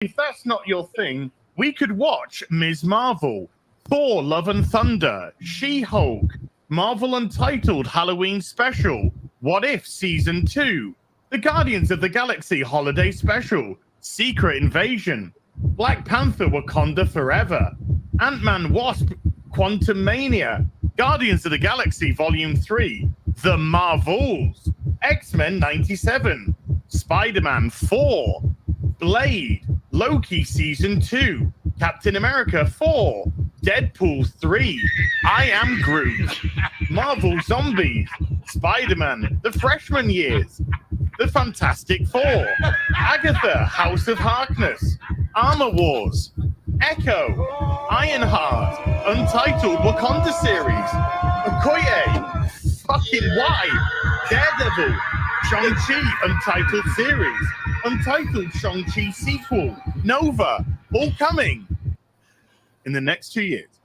if that's not your thing, we could watch Ms. Marvel, Thor: Love and Thunder, She-Hulk, Marvel Untitled Halloween Special, What If Season 2, The Guardians of the Galaxy Holiday Special, Secret Invasion, Black Panther Wakanda Forever, Ant-Man Wasp Quantumania, Guardians of the Galaxy Volume 3, The Marvels, X-Men 97, Spider-Man 4, Blade, Loki Season 2, Captain America 4, Deadpool 3, I Am Groot, Marvel Zombies, Spider-Man, The Freshman Years, The Fantastic Four, Agatha, House of Harkness, Armor Wars, Echo, Ironheart, Untitled Wakanda Series, Okoye, fucking why, Daredevil, Shang-Chi Untitled Series, Untitled Shang-Chi Sequel, Nova, all coming in the next 2 years.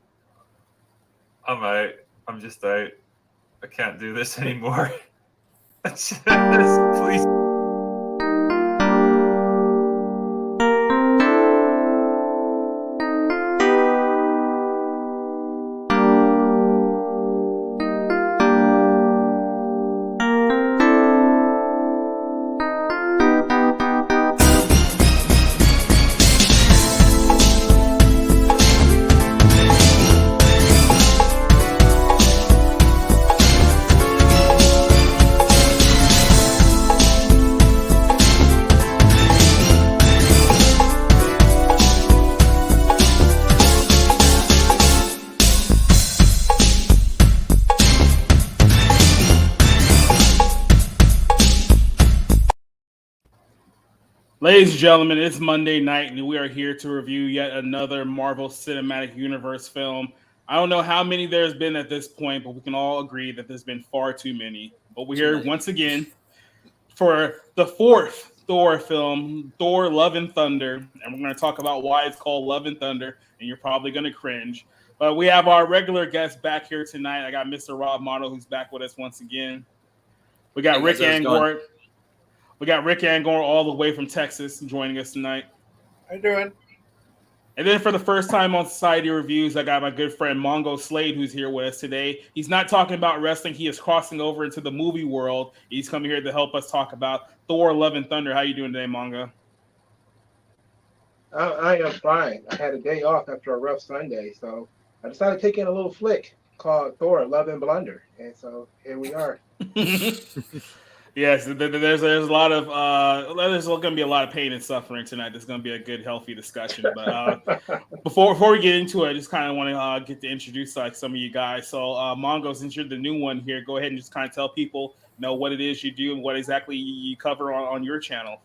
I'm out. I'm just out. I can't do this anymore. Please. Ladies and gentlemen, it's Monday night, and we are here to review yet another Marvel Cinematic Universe film. I don't know how many there's been at this point, but we can all agree that there's been far too many. But we're here once again for the fourth Thor film, Thor: Love and Thunder, and we're going to talk about why it's called Love and Thunder, and you're probably going to cringe. But we have our regular guest back here tonight. I got Mr. Rob Motto, who's back with us once again. We got Rick Angor. We got Rick Angor all the way from Texas joining us tonight. How you doing? And then for the first time on Society Reviews, I got my good friend Mongo Slade, who's here with us today. He's not talking about wrestling. He is crossing over into the movie world. He's coming here to help us talk about Thor: Love and Thunder. How you doing today, Mongo? I am fine. I had a day off after a rough Sunday, so I decided to take in a little flick called Thor: Love and Blunder. And so here we are. Yes, there's a lot of there's going to be a lot of pain and suffering tonight. There's going to be a good, healthy discussion. But before we get into it, I just kind of want to get to introduce some of you guys. So Mongo, since you're the new one here, go ahead and just kind of tell people what it is you do and what exactly you cover on your channel.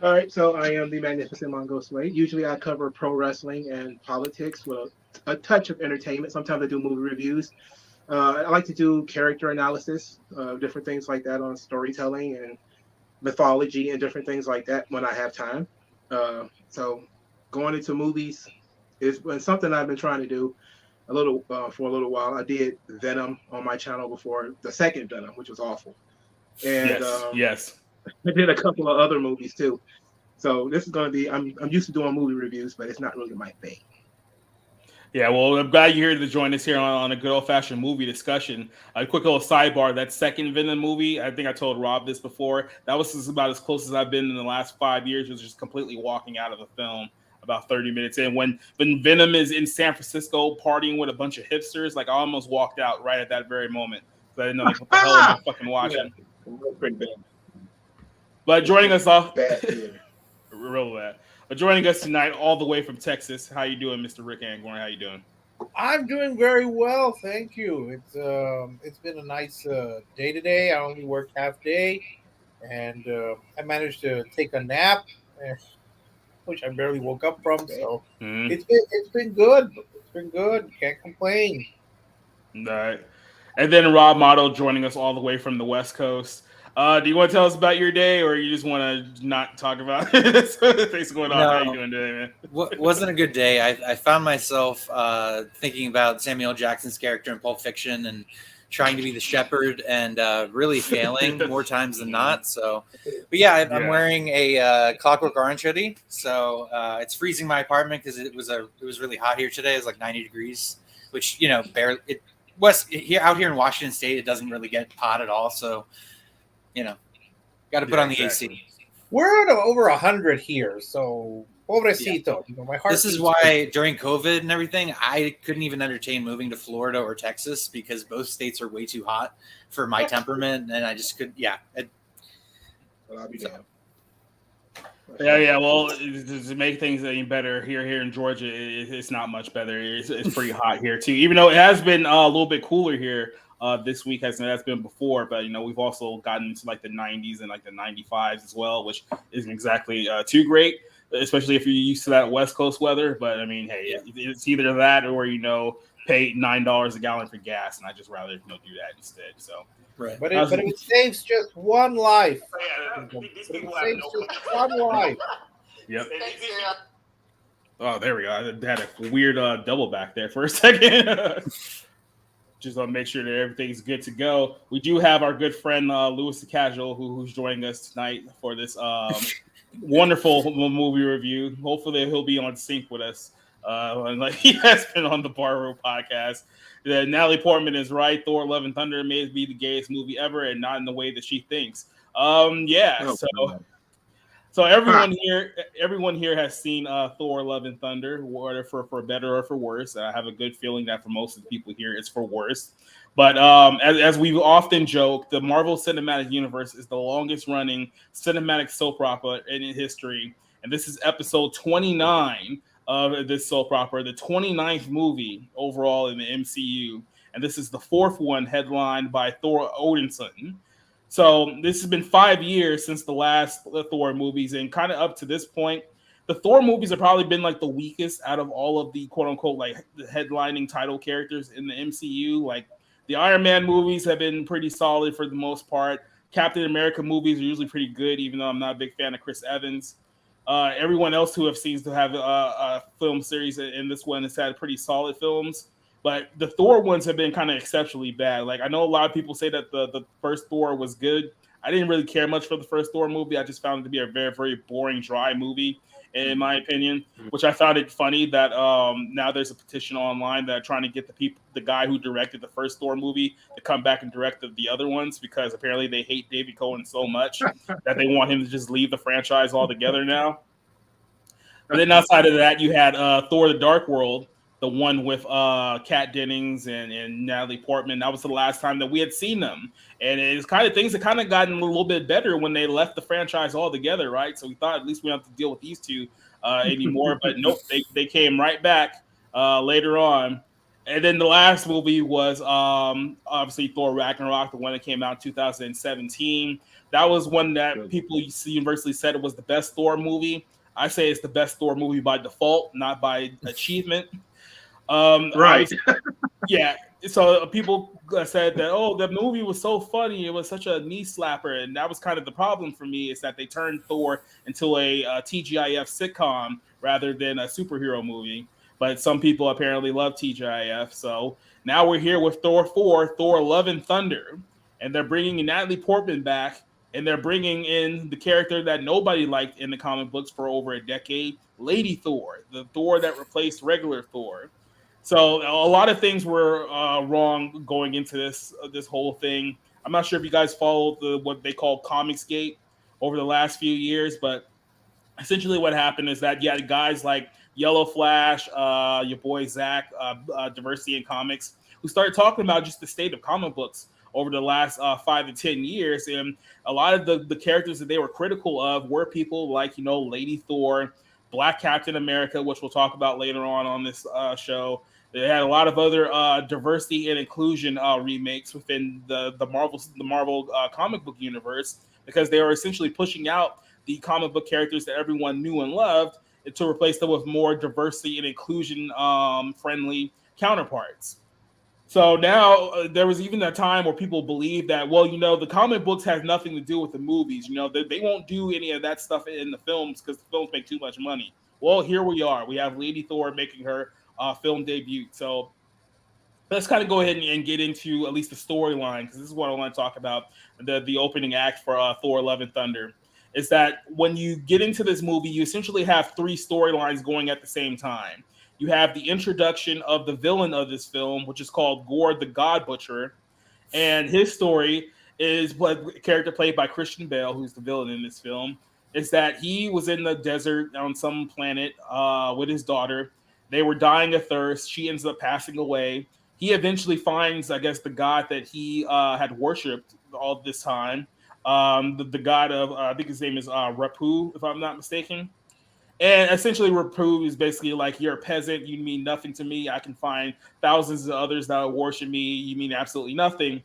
All right, so I am the Magnificent Mongo Slade. Usually I cover pro wrestling and politics with a touch of entertainment. Sometimes I do movie reviews. I like to do character analysis, different things like that on storytelling and mythology and different things like that when I have time. So going into movies is something I've been trying to do for a little while. I did Venom on my channel before, the second Venom, which was awful. And yes. I did a couple of other movies too. So this is going to be, I'm used to doing movie reviews, but it's not really my thing. Yeah, well, I'm glad you're here to join us here on a good old-fashioned movie discussion. A quick little sidebar, that second Venom movie, I think I told Rob this before, that was just about as close as I've been in the last 5 years, was just completely walking out of the film about 30 minutes in. When Venom is in San Francisco partying with a bunch of hipsters, like I almost walked out right at that very moment. So I didn't know what the hell am I fucking watching. Yeah. But joining us off... Real bad. But joining us tonight, all the way from Texas, how you doing, Mr. Rick Angorn? How you doing? I'm doing very well, thank you. It's been a nice day today. I only worked half day, and I managed to take a nap, which I barely woke up from. So it's been good. It's been good. Can't complain. All right. And then Rob Motto joining us all the way from the West Coast. Do you want to tell us about your day, or you just want to not talk about things going on? No, How you doing today, man? Wasn't a good day. I found myself thinking about Samuel L. Jackson's character in Pulp Fiction and trying to be the shepherd and really failing more times than not. So, but yeah, I'm wearing a Clockwork Orange hoodie. So it's freezing my apartment because it was really hot here today. It was like 90 degrees, which barely out here in Washington State, it doesn't really get hot at all. So got to put on the AC. We're at over 100 here, so pobrecito. My heart. This is why during COVID and everything, I couldn't even entertain moving to Florida or Texas because both states are way too hot for my temperament, and I just could. Yeah. Well, I'll be damned. Yeah. Well, to make things any better here in Georgia, it's not much better. It's pretty hot here too, even though it has been a little bit cooler here this week as that's been before. But we've also gotten into like the 90s and like the 95s as well, which isn't exactly too great, especially if you're used to that West Coast weather. But I mean, hey, it's either that or pay $9 a gallon for gas, and I just rather do that instead. So. Right. But it saves just one life. One life. Yep. Oh, there we go. I had a weird double back there for a second. Just want to make sure that everything's good to go. We do have our good friend Louis the Casual who's joining us tonight for this wonderful movie review. Hopefully he'll be on sync with us. Like he has been on the Bar Room podcast. Natalie Portman is right. Thor: Love and Thunder may be the gayest movie ever, and not in the way that she thinks. So everyone here has seen Thor: Love and Thunder, whether for better or for worse. I have a good feeling that for most of the people here, it's for worse. But as we've often joked, the Marvel Cinematic Universe is the longest-running cinematic soap opera in history, and this is episode 29 of this soap opera, the 29th movie overall in the MCU, and this is the fourth one headlined by Thor Odinson. So this has been 5 years since the last Thor movies, and kind of up to this point, the Thor movies have probably been like the weakest out of all of the quote unquote like the headlining title characters in the MCU. Like the Iron Man movies have been pretty solid for the most part. Captain America movies are usually pretty good, even though I'm not a big fan of Chris Evans. Everyone else who seems to have a film series in this one has had pretty solid films, but the Thor ones have been kind of exceptionally bad. Like I know a lot of people say that the first Thor was good. I didn't really care much for the first Thor movie. I just found it to be a very, very boring, dry movie, in my opinion. Which I found it funny that now there's a petition online that are trying to get the guy who directed the first Thor movie to come back and direct the other ones, because apparently they hate David Cohen so much that they want him to just leave the franchise altogether now. But then outside of that, you had Thor: The Dark World, the one with Kat Dennings and Natalie Portman. That was the last time that we had seen them. And it's kind of things that kind of gotten a little bit better when they left the franchise altogether, right? So we thought at least we don't have to deal with these two anymore. But nope, they came right back later on. And then the last movie was obviously Thor Ragnarok, the one that came out in 2017. That was one that people universally said it was the best Thor movie. I say it's the best Thor movie by default, not by achievement. Right. Yeah. So people said that, oh, the movie was so funny. It was such a knee slapper. And that was kind of the problem for me, is that they turned Thor into a TGIF sitcom rather than a superhero movie. But some people apparently love TGIF. So now we're here with Thor 4, Thor: Love and Thunder. And they're bringing Natalie Portman back. And they're bringing in the character that nobody liked in the comic books for over a decade, Lady Thor, the Thor that replaced regular Thor. So a lot of things were wrong going into this whole thing. I'm not sure if you guys followed what they call Comicsgate over the last few years, but essentially what happened is that you had guys like Yellow Flash, your boy Zach, Diversity in Comics, who started talking about just the state of comic books over the last 5 to 10 years. And a lot of the characters that they were critical of were people like, Lady Thor, Black Captain America, which we'll talk about later on this show. They had a lot of other diversity and inclusion remakes within the Marvel comic book universe, because they were essentially pushing out the comic book characters that everyone knew and loved to replace them with more diversity and inclusion friendly counterparts. So now there was even a time where people believed that, well, the comic books has nothing to do with the movies. They won't do any of that stuff in the films because the films make too much money. Well, here we are. We have Lady Thor making her film debut. So let's kind of go ahead and get into at least the storyline, because this is what I want to talk about. The opening act for Thor: Love and Thunder is that when you get into this movie, you essentially have three storylines going at the same time. You have the introduction of the villain of this film, which is called Gore the God Butcher, and his story is what a character played by Christian Bale, who's the villain in this film, is that he was in the desert on some planet with his daughter. They were dying of thirst. She ends up passing away. He eventually finds, I guess, the god that he had worshipped all this time. The god of, I think his name is Rapu, if I'm not mistaken. And essentially, Rapu is basically like, you're a peasant. You mean nothing to me. I can find thousands of others that will worship me. You mean absolutely nothing.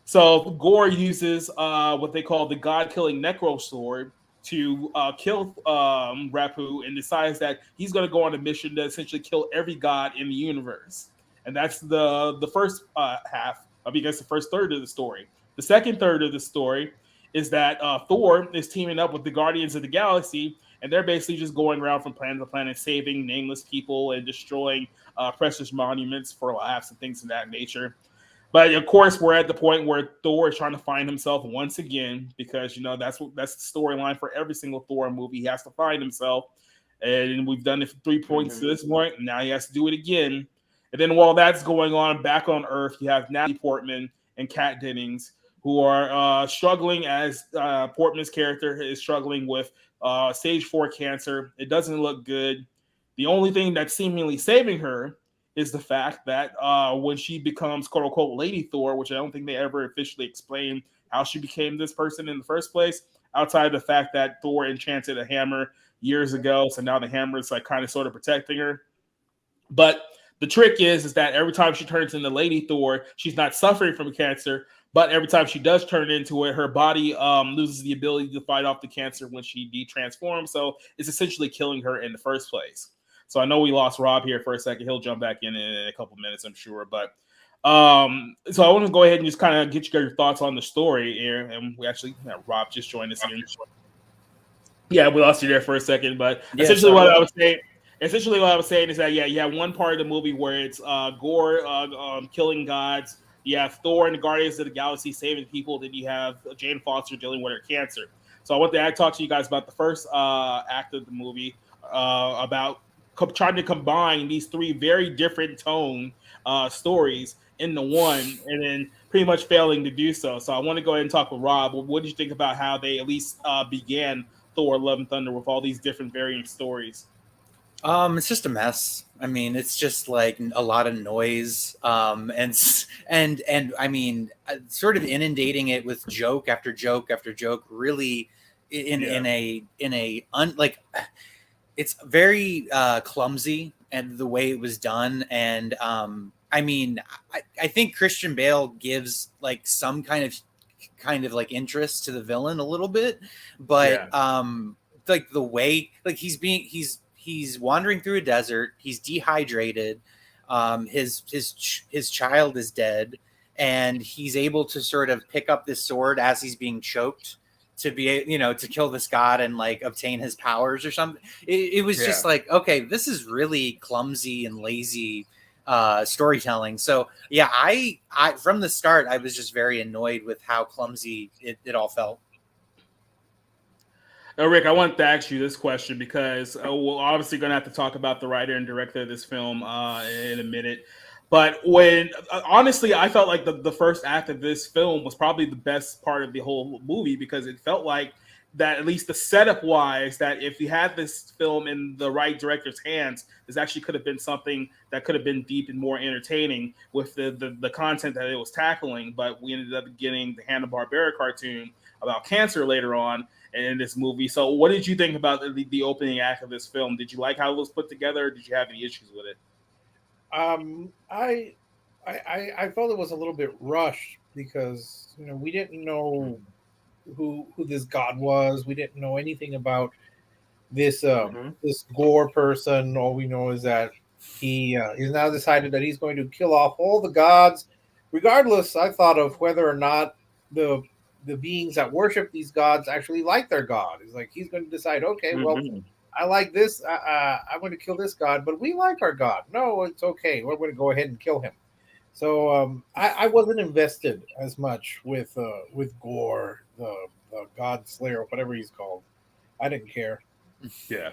So Gore uses what they call the god-killing necro sword to kill Rapu, and decides that he's going to go on a mission to essentially kill every god in the universe. And that's the first half of, I guess, the first third of the story. The second third of the story is that Thor is teaming up with the Guardians of the Galaxy, and they're basically just going around from planet to planet, saving nameless people and destroying precious monuments for laughs and things of that nature. But of course, we're at the point where Thor is trying to find himself once again, because that's the storyline for every single Thor movie. He has to find himself, and we've done it for 3 points to this point. And now he has to do it again. And then while that's going on, back on Earth, you have Natalie Portman and Kat Dennings, who are struggling, as Portman's character is struggling with stage 4 cancer. It doesn't look good. The only thing that's seemingly saving her is the fact that when she becomes quote unquote Lady Thor, which I don't think they ever officially explained how she became this person in the first place, outside of the fact that Thor enchanted a hammer years ago, so now the hammer is like kind of sort of protecting her. But the trick is that every time she turns into Lady Thor, she's not suffering from cancer, but every time she does turn into it, her body loses the ability to fight off the cancer when she de-transforms, so it's essentially killing her in the first place. So I know we lost Rob here for a second. He'll jump back in a couple minutes, I'm sure. But so I want to go ahead and just kind of get your thoughts on the story here. And we actually, Rob just joined us again. Yeah, we lost you there for a second. But essentially what I was saying is that, you have one part of the movie where it's Gore killing gods. You have Thor and the Guardians of the Galaxy saving people. Then you have Jane Foster dealing with her cancer. So I want to talk to you guys about the first act of the movie, about trying to combine these three very different tone stories into one, and then pretty much failing to do so. So I want to go ahead and talk with Rob. What did you think about how they at least began Thor: Love and Thunder with all these different varying stories? It's just a mess. I mean, it's just like a lot of noise, and I mean, sort of inundating it with joke after joke after joke. Really, it's very clumsy, and the way it was done. And I mean, I think Christian Bale gives like some kind of like interest to the villain a little bit, but like the way, like he's wandering through a desert, he's dehydrated, his child is dead, and he's able to sort of pick up this sword as he's being choked to be, to kill this god and like obtain his powers or something. It was just like, okay, this is really clumsy and lazy storytelling. So yeah, I from the start I was just very annoyed with how clumsy it all felt. Now, Rick, I want to ask you this question because we're obviously going to have to talk about the writer and director of this film in a minute. But honestly, I felt like the first act of this film was probably the best part of the whole movie, because it felt like that, at least the setup wise, that if you had this film in the right director's hands, this actually could have been something that could have been deep and more entertaining with the content that it was tackling. But we ended up getting the Hanna-Barbera cartoon about cancer later on in this movie. So what did you think about the opening act of this film? Did you like how it was put together, or did you have any issues with it? I felt it was a little bit rushed, because we didn't know who this god was. We didn't know anything about this this Gore person. All we know is that he is now decided that he's going to kill off all the gods, regardless, I thought, of whether or not the beings that worship these gods actually like their god. It's like he's going to decide, okay, well, I like this. I'm going to kill this god, but we like our god. No, it's okay. We're going to go ahead and kill him. So I wasn't invested as much with Gore, the God Slayer, or whatever he's called. I didn't care. Yeah.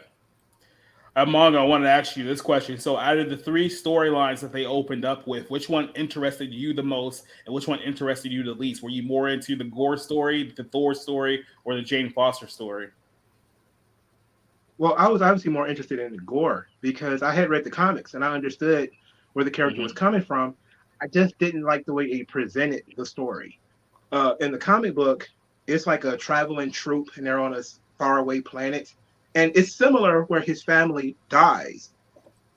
Mongo, I wanted to ask you this question. So, out of the three storylines that they opened up with, which one interested you the most, and which one interested you the least? Were you more into the Gore story, the Thor story, or the Jane Foster story? Well, I was obviously more interested in Gore because I had read the comics and I understood where the character was coming from. I just didn't like the way he presented the story. In the comic book, it's like a traveling troupe and they're on a faraway planet. And it's similar where his family dies.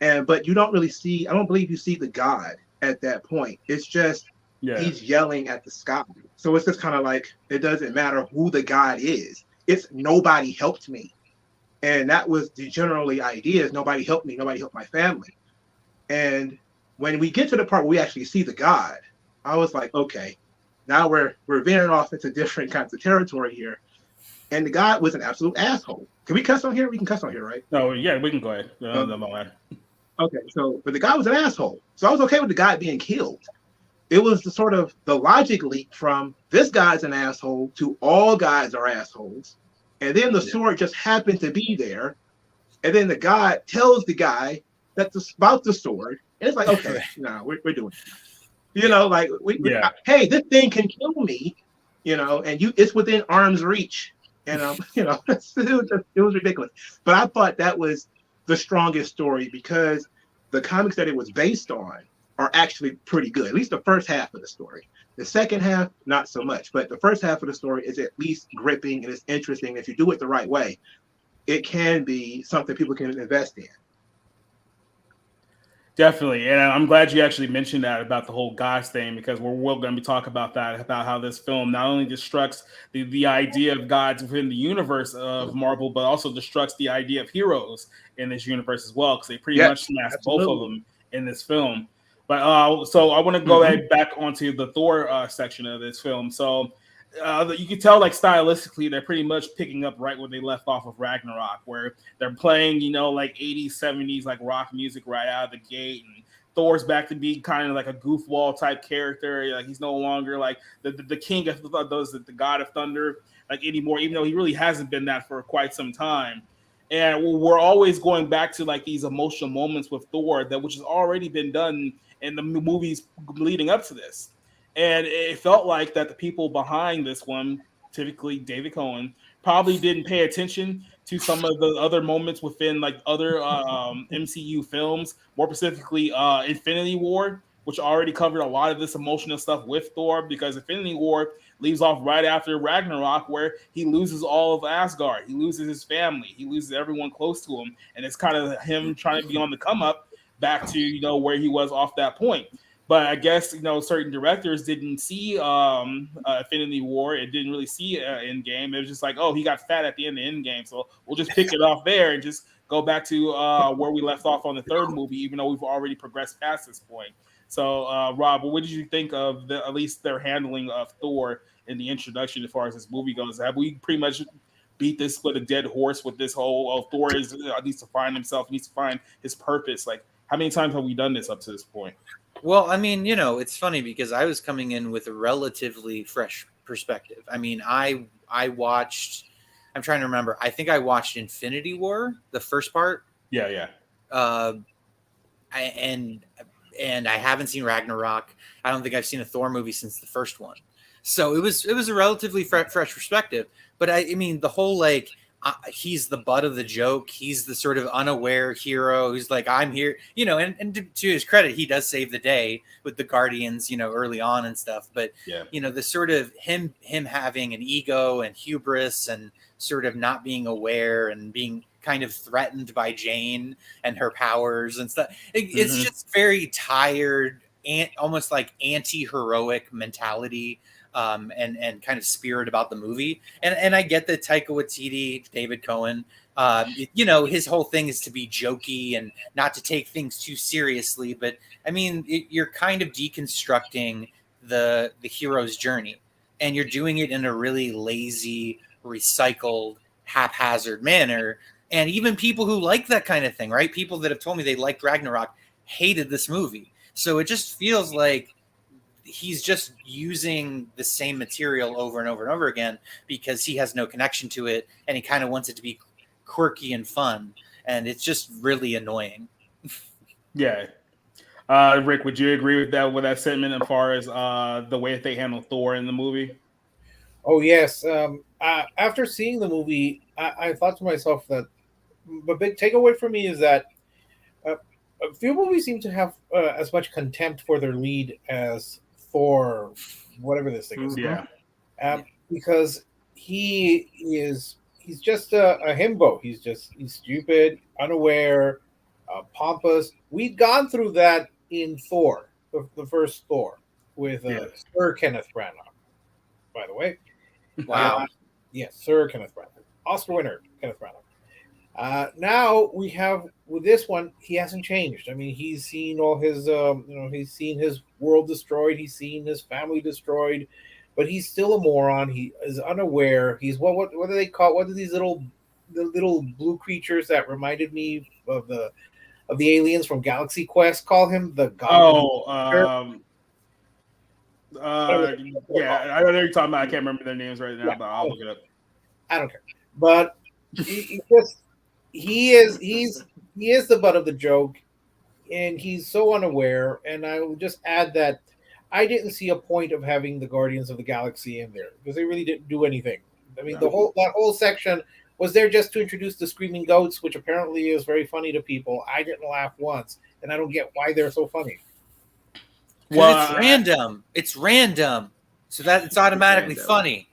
But you don't really see, I don't believe you see the god at that point. It's just he's yelling at the sky. So it's just kind of like it doesn't matter who the god is. It's nobody helped me. And that was the generally idea is nobody helped me, nobody helped my family. And when we get to the part where we actually see the god, I was like, okay, now we're veering off into different kinds of territory here. And the god was an absolute asshole. Can we cuss on here? We can cuss on here, right? No, yeah, we can go ahead. Okay, so but the guy was an asshole. So I was okay with the guy being killed. It was the sort of the logic leap from this guy's an asshole to all guys are assholes. And then the sword just happened to be there. And then the god tells the guy that's about the sword. And it's like, okay, no, we're doing it. You know, like hey, this thing can kill me, you know, and it's within arm's reach. And you know, it was ridiculous. But I thought that was the strongest story because the comics that it was based on are actually pretty good. At least the first half of the story. The second half, not so much. But the first half of the story is at least gripping and it's interesting. If you do it the right way, it can be something people can invest in. Definitely, and I'm glad you actually mentioned that about the whole gods thing because we're going to be talking about that, about how this film not only destructs the idea of gods within the universe of Marvel, but also destructs the idea of heroes in this universe as well because they pretty much smashed both of them in this film. But so I want to go back onto the Thor section of this film. So you can tell, like, stylistically, they're pretty much picking up right where they left off of Ragnarok, where they're playing, you know, like 80s, 70s, like rock music right out of the gate. And Thor's back to be kind of like a goofball type character. Like, he's no longer like the king of the god of thunder like anymore, even though he really hasn't been that for quite some time. And we're always going back to like these emotional moments with Thor which has already been done in the movies leading up to this. And it felt like that the people behind this one, typically David Cohen, probably didn't pay attention to some of the other moments within like other MCU films, more specifically Infinity War, which already covered a lot of this emotional stuff with Thor, because Infinity War leaves off right after Ragnarok, where he loses all of Asgard. He loses his family. He loses everyone close to him. And it's kind of him trying to be on the come up back to, you know, where he was off that point. But I guess, you know, certain directors didn't see Infinity War. It didn't really see Endgame. It was just like, oh, he got fat at the end of Endgame, so we'll just pick it off there and just go back to where we left off on the third movie, even though we've already progressed past this point. So, Rob, what did you think of at least their handling of Thor in the introduction as far as this movie goes? Have we pretty much beat this with a dead horse with this whole Thor needs to find himself, needs to find his purpose? Like, how many times have we done this up to this point? Well, I mean, you know, it's funny because I was coming in with a relatively fresh perspective. I mean, I watched, I'm trying to remember, I think I watched Infinity War, the first part. Yeah. And I haven't seen Ragnarok. I don't think I've seen a Thor movie since the first one. So it was a relatively fresh perspective. But I mean, the whole like, he's the butt of the joke. He's the sort of unaware hero who's like, I'm here, you know, and to his credit, he does save the day with the Guardians, you know, early on and stuff. But, you know, the sort of him having an ego and hubris and sort of not being aware and being kind of threatened by Jane and her powers and stuff. It's just very tired and almost like anti-heroic mentality. And kind of spirit about the movie. And I get that Taika Waititi, David Cohen, you know, his whole thing is to be jokey and not to take things too seriously. But I mean, you're kind of deconstructing the hero's journey, and you're doing it in a really lazy, recycled, haphazard manner. And even people who like that kind of thing, right? People that have told me they liked Ragnarok hated this movie. So it just feels like he's just using the same material over and over and over again because he has no connection to it, and he kind of wants it to be quirky and fun, and it's just really annoying. Yeah. Rick, would you agree with that sentiment as far as the way that they handle Thor in the movie? Oh yes. After seeing the movie, I thought to myself that the big takeaway for me is that a few movies seem to have as much contempt for their lead as Thor, whatever this thing is. Yeah. Because he's just a himbo. He's stupid, unaware, pompous. We've gone through that in Thor, the first Thor, with Sir Kenneth Branagh, by the way. Wow. Yes, Sir Kenneth Branagh, Oscar winner Kenneth Branagh. Now we have with this one, he hasn't changed. I mean, he's seen all his, he's seen his world destroyed. He's seen his family destroyed, but he's still a moron. He is unaware. He's what do they call? What are these the little blue creatures that reminded me of the aliens from Galaxy Quest? Call him the Goblin. Yeah, I know you're talking about. I can't remember their names right now, but I'll look it up. I don't care. But he is the butt of the joke, and he's so unaware. And I will just add that I didn't see a point of having the Guardians of the Galaxy in there because they really didn't do anything. I mean, that whole section was there just to introduce the screaming goats, which apparently is very funny to people. I didn't laugh once, and I don't get why they're so funny. Well, it's random. It's random, so that it's automatically funny.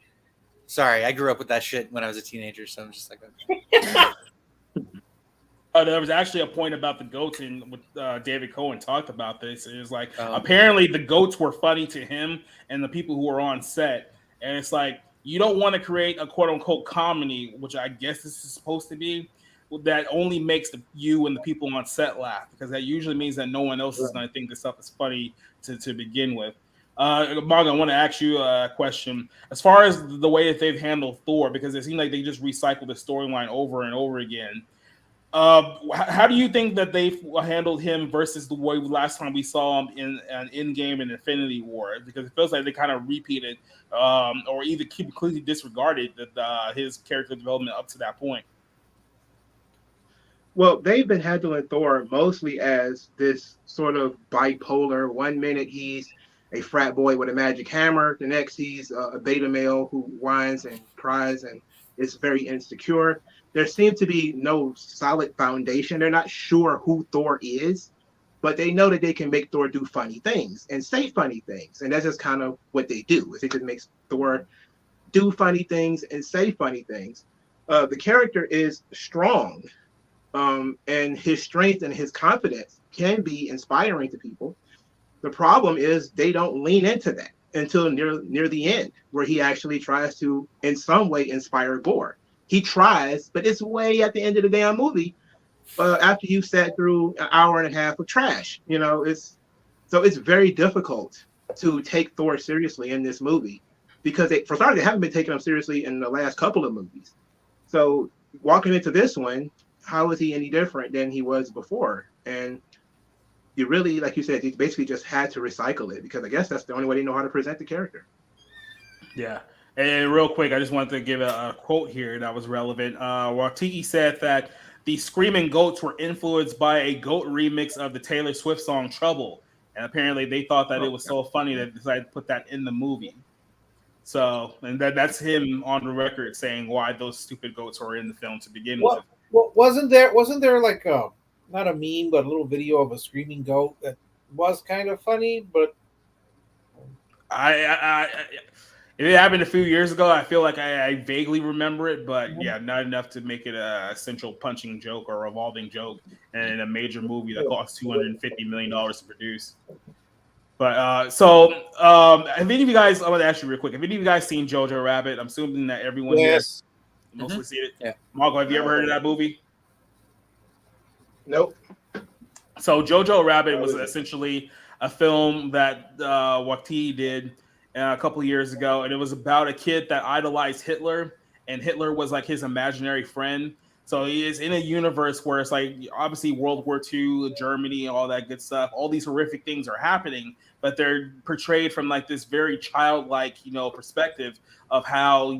Sorry, I grew up with that shit when I was a teenager, so I'm just like that. There was actually a point about the goats, and David Cohen talked about this. It was like apparently the goats were funny to him and the people who were on set, and it's like you don't want to create a quote unquote comedy, which I guess this is supposed to be, that only makes you and the people on set laugh, because that usually means that no one else is going to think this stuff is funny to begin with. Mongo, I want to ask you a question. As far as the way that they've handled Thor, because it seems like they just recycled the storyline over and over again. How do you think that they've handled him versus the way last time we saw him in an Endgame and Infinity War? Because it feels like they kind of repeated or either completely disregarded his character development up to that point. Well, they've been handling Thor mostly as this sort of bipolar. 1 minute he's a frat boy with a magic hammer. The next he's a beta male who whines and cries and is very insecure. There seems to be no solid foundation. They're not sure who Thor is, but they know that they can make Thor do funny things and say funny things. And that's just kind of what they do. Is it just makes Thor do funny things and say funny things. The character is strong. And his strength and his confidence can be inspiring to people. The problem is they don't lean into that until near the end, where he actually tries to, in some way, inspire Gore. He tries, but it's way at the end of the damn movie. After you've sat through an hour and a half of trash, it's very difficult to take Thor seriously in this movie because for starters, they haven't been taking him seriously in the last couple of movies. So walking into this one, how is he any different than he was before? And you really, like you said, you basically just had to recycle it because I guess that's the only way they know how to present the character. Yeah. And real quick, I just wanted to give a quote here that was relevant. Watiki said that the Screaming Goats were influenced by a goat remix of the Taylor Swift song Trouble. And apparently they thought that it was so funny that they decided to put that in the movie. So, and that's him on the record saying why those stupid goats were in the film to begin with. Well, wasn't there like not a meme, but a little video of a screaming goat that was kind of funny, but it happened a few years ago. I feel like I vaguely remember it, but yeah, not enough to make it a central punching joke or revolving joke in a major movie that cost $250 million to produce. But have any of you guys? I want to ask you real quick. Have any of you guys seen Jojo Rabbit? I'm assuming that everyone yes. Mostly seen it. Yeah. Marco, have you ever heard of that movie? Nope. So Jojo Rabbit was essentially a film that Watiti did a couple of years ago, and it was about a kid that idolized Hitler, and Hitler was like his imaginary friend. So he is in a universe where it's like obviously World War II, Germany, and all that good stuff. All these horrific things are happening, but they're portrayed from like this very childlike, perspective of how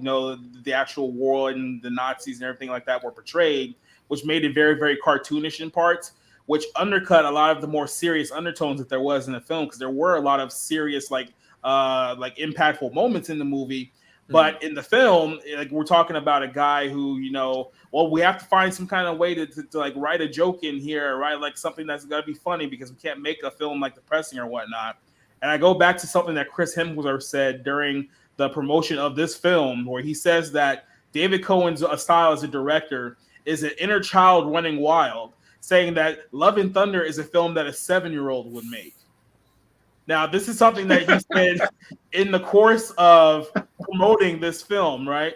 the actual war and the Nazis and everything like that were portrayed, which made it very, very cartoonish in parts, which undercut a lot of the more serious undertones that there was in the film, because there were a lot of serious like impactful moments in the movie. But in the film, like we're talking about a guy who, we have to find some kind of way to like write a joke in here, right? Like something that's got to be funny because we can't make a film like depressing or whatnot. And I go back to something that Chris Hemsworth said during the promotion of this film, where he says that David Cohen's style as a director is an inner child running wild, saying that Love and Thunder is a film that a 7-year-old would make. Now, this is something that he said in the course of promoting this film, right?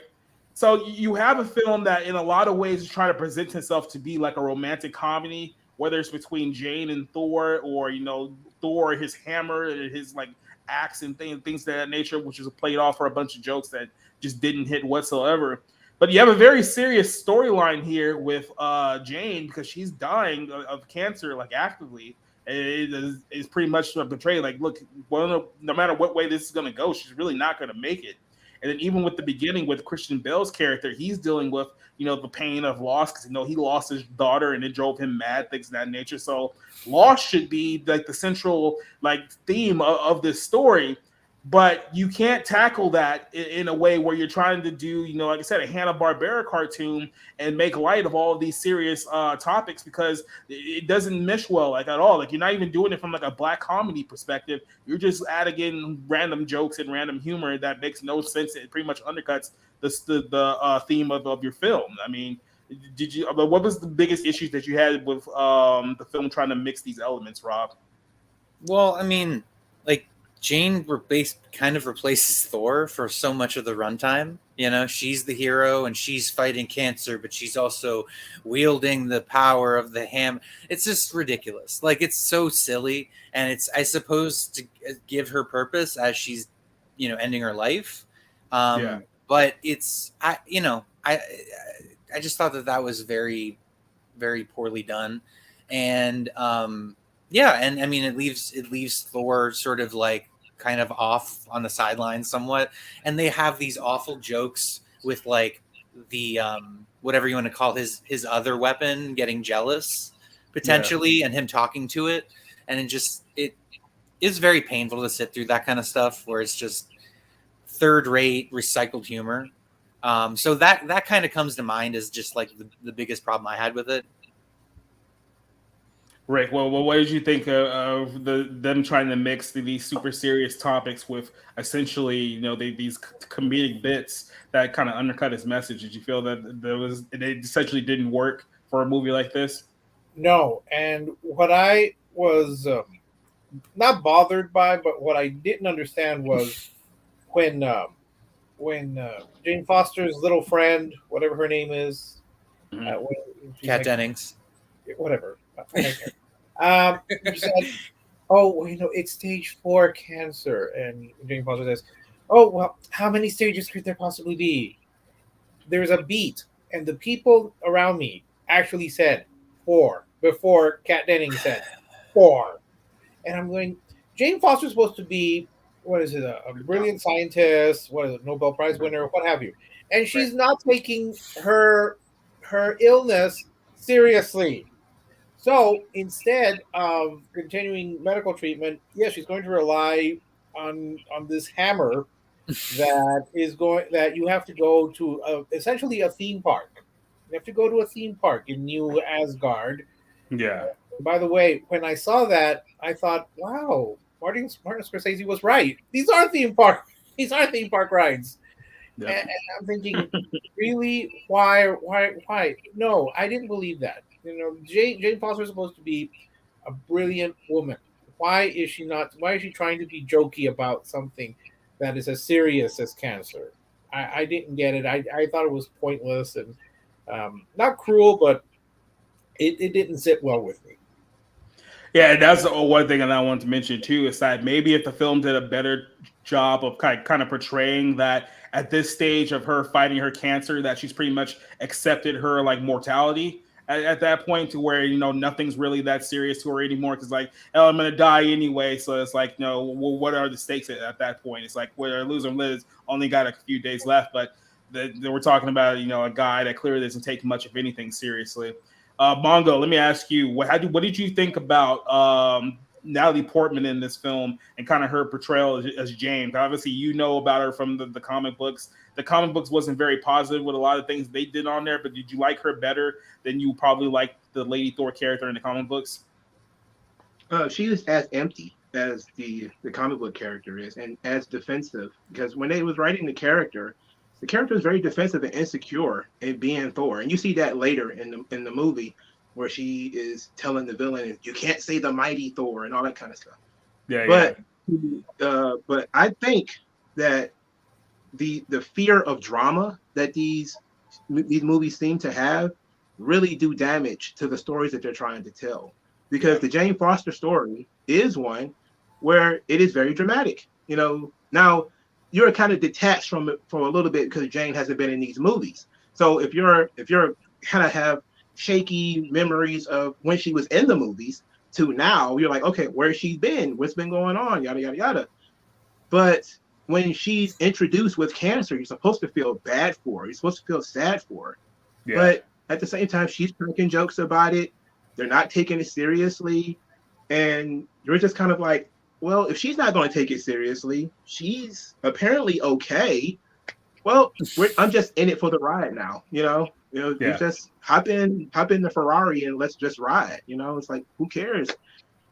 So you have a film that in a lot of ways is trying to present itself to be like a romantic comedy, whether it's between Jane and Thor, or, Thor, his hammer, his like axe and things of that nature, which is played off for a bunch of jokes that just didn't hit whatsoever. But you have a very serious storyline here with Jane, because she's dying of cancer, like actively. It is pretty much portrayed like, look, well, no matter what way this is going to go, she's really not going to make it. And then even with the beginning with Christian Bale's character, he's dealing with, the pain of loss, because, he lost his daughter and it drove him mad, things of that nature. So loss should be like the central like theme of this story. But you can't tackle that in a way where you're trying to do, like I said, a Hanna-Barbera cartoon and make light of all of these serious topics, because it doesn't mesh well like at all. Like you're not even doing it from like a black comedy perspective. You're just adding in random jokes and random humor that makes no sense. It pretty much undercuts the theme of your film. I mean, what was the biggest issues that you had with the film trying to mix these elements, Rob? Well, I mean, like, Jane kind of replaces Thor for so much of the runtime. She's the hero and she's fighting cancer, but she's also wielding the power of the hammer. It's just ridiculous. Like, it's so silly, and it's, I suppose, to give her purpose as she's, ending her life. But it's, I just thought that was very, very poorly done, and and I mean, it leaves Thor sort of like kind of off on the sidelines somewhat, and they have these awful jokes with like the whatever you want to call his other weapon getting jealous potentially, and him talking to it, and it is very painful to sit through that kind of stuff where it's just third-rate recycled humor. So that kind of comes to mind as just like the biggest problem I had with it. Rick, well, what did you think of them trying to mix these super serious topics with essentially, these comedic bits that kind of undercut his message? Did you feel that it essentially didn't work for a movie like this? No, and what I was not bothered by, but what I didn't understand was when Jane Foster's little friend, whatever her name is, Kat Dennings, whatever. She said, "Oh, it's stage 4 cancer," and Jane Foster says, "Oh, well, how many stages could there possibly be?" There's a beat, and the people around me actually said 4 before Kat Dennings said 4, and I'm going, Jane Foster's supposed to be, what is it, a brilliant scientist, what is it, Nobel Prize winner, what have you, and she's not taking her illness seriously. So instead of continuing medical treatment, she's going to rely on this hammer that you have to go to essentially a theme park. You have to go to a theme park in New Asgard. Yeah. By the way, when I saw that, I thought, wow, Martin Scorsese was right. These are theme park rides. Yep. And I'm thinking, really, why? No, I didn't believe that. Jane Foster is supposed to be a brilliant woman. Why is she trying to be jokey about something that is as serious as cancer? I didn't get it. I thought it was pointless and not cruel, but it didn't sit well with me. Yeah, that's one thing that I wanted to mention too, is that maybe if the film did a better job of kind of portraying that at this stage of her fighting her cancer, that she's pretty much accepted her like mortality at that point, to where nothing's really that serious to her anymore, because like, oh, I'm gonna die anyway. So it's like, well, what are the stakes at that point? It's like, whether lose or live, only got a few days left, but we're talking about a guy that clearly doesn't take much of anything seriously. Mongo, let me ask you, what did you think about Natalie Portman in this film and kind of her portrayal as Jane? Obviously, about her from the comic books. The comic books wasn't very positive with a lot of things they did on there, but did you like her better than you probably liked the Lady Thor character in the comic books? She is as empty as the comic book character is, and as defensive, because when they was writing the character is very defensive and insecure in being Thor, and you see that later in the movie, where she is telling the villain, "You can't say the mighty Thor" and all that kind of stuff. But I think that the fear of drama that these movies seem to have really do damage to the stories that they're trying to tell, because the Jane Foster story is one where it is very dramatic. Now you're kind of detached from it for a little bit because Jane hasn't been in these movies. So if you're kind of have shaky memories of when she was in the movies to now, you're like, okay, where's she been? What's been going on? Yada yada yada. But when she's introduced with cancer, you're supposed to feel bad for her. You're supposed to feel sad for her. Yeah. But at the same time, she's making jokes about it. They're not taking it seriously. And you're just kind of like, well, if she's not going to take it seriously, she's apparently okay. Well, I'm just in it for the ride now. You just hop in the Ferrari and let's just ride. It's like, who cares?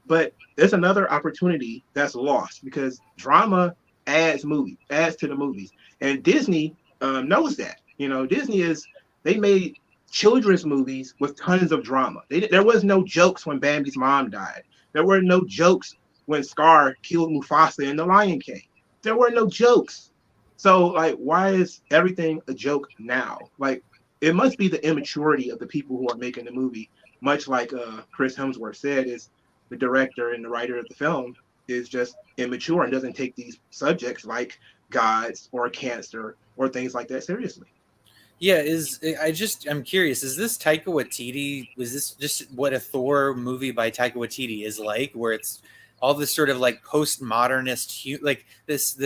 But there's another opportunity that's lost, because drama adds to the movies, and Disney knows that. They made children's movies with tons of drama. There was no jokes when Bambi's mom died. There were no jokes when Scar killed Mufasa in The Lion King. There were no jokes. So like, why is everything a joke now? Like, it must be the immaturity of the people who are making the movie, much like Chris Hemsworth said, is the director and the writer of the film is just immature and doesn't take these subjects like gods or cancer or things like that seriously. Yeah, I'm curious, is this Taika Waititi? Was this just what a Thor movie by Taika Waititi is like, where it's all this sort of like postmodernist, like this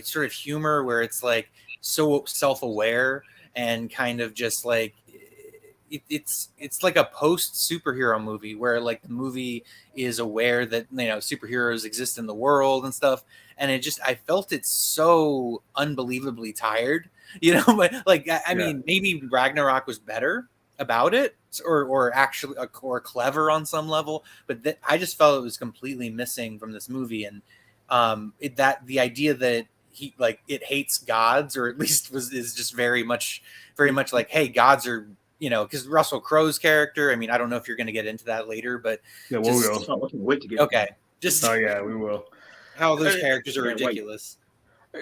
sort of humor where it's like so self-aware and kind of just like it's like a post superhero movie where like the movie is aware that superheroes exist in the world and stuff, and I felt it so unbelievably tired, but like I mean, maybe Ragnarok was better about it or actually or clever on some level, but I just felt it was completely missing from this movie. And the idea that it hates gods, or at least is just very much like, hey, gods are, because Russell Crowe's character, I mean, I don't know if you're going to get into that later, but yeah, we will. Okay, just we will. How those characters are ridiculous.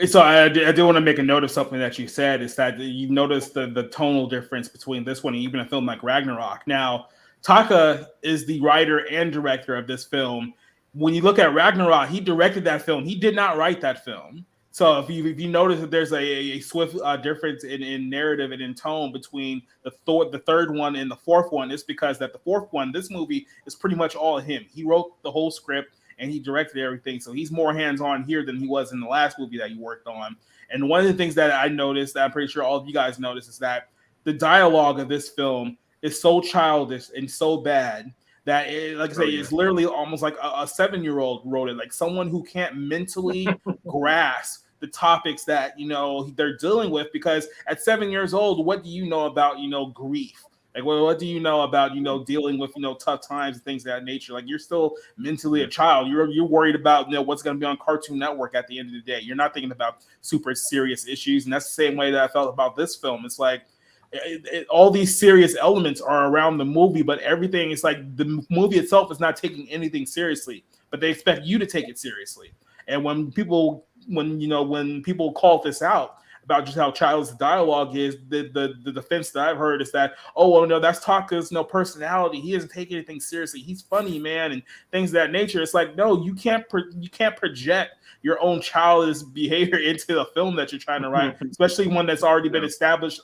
So I do want to make a note of something that you said, is that you notice the tonal difference between this one and even a film like Ragnarok. Now, Taika is the writer and director of this film. When you look at Ragnarok, he directed that film. He did not write that film. So if you notice that there's a swift difference in narrative and in tone between the third one and the fourth one, it's because that the fourth one, this movie, is pretty much all him. He wrote the whole script and he directed everything. So he's more hands-on here than he was in the last movie that he worked on. And one of the things that I noticed, that I'm pretty sure all of you guys noticed, is that the dialogue of this film is so childish and so bad that, it's literally almost like a 7-year-old wrote it, like someone who can't mentally grasp the topics that, they're dealing with. Because at 7 years old, what do you know about, grief? Like, what do you know about, dealing with, tough times and things of that nature? Like, you're still mentally a child. You're worried about, what's going to be on Cartoon Network at the end of the day. You're not thinking about super serious issues. And that's the same way that I felt about this film. It's like, all these serious elements are around the movie, but everything is like the movie itself is not taking anything seriously, but they expect you to take it seriously. And when people call this out, about just how childish the dialogue is, the defense that I've heard is that, oh, well, no, that's Taka's personality. He doesn't take anything seriously. He's funny, man, and things of that nature. It's like, no, you can't project your own childish behavior into the film that you're trying to write, especially one that's already been established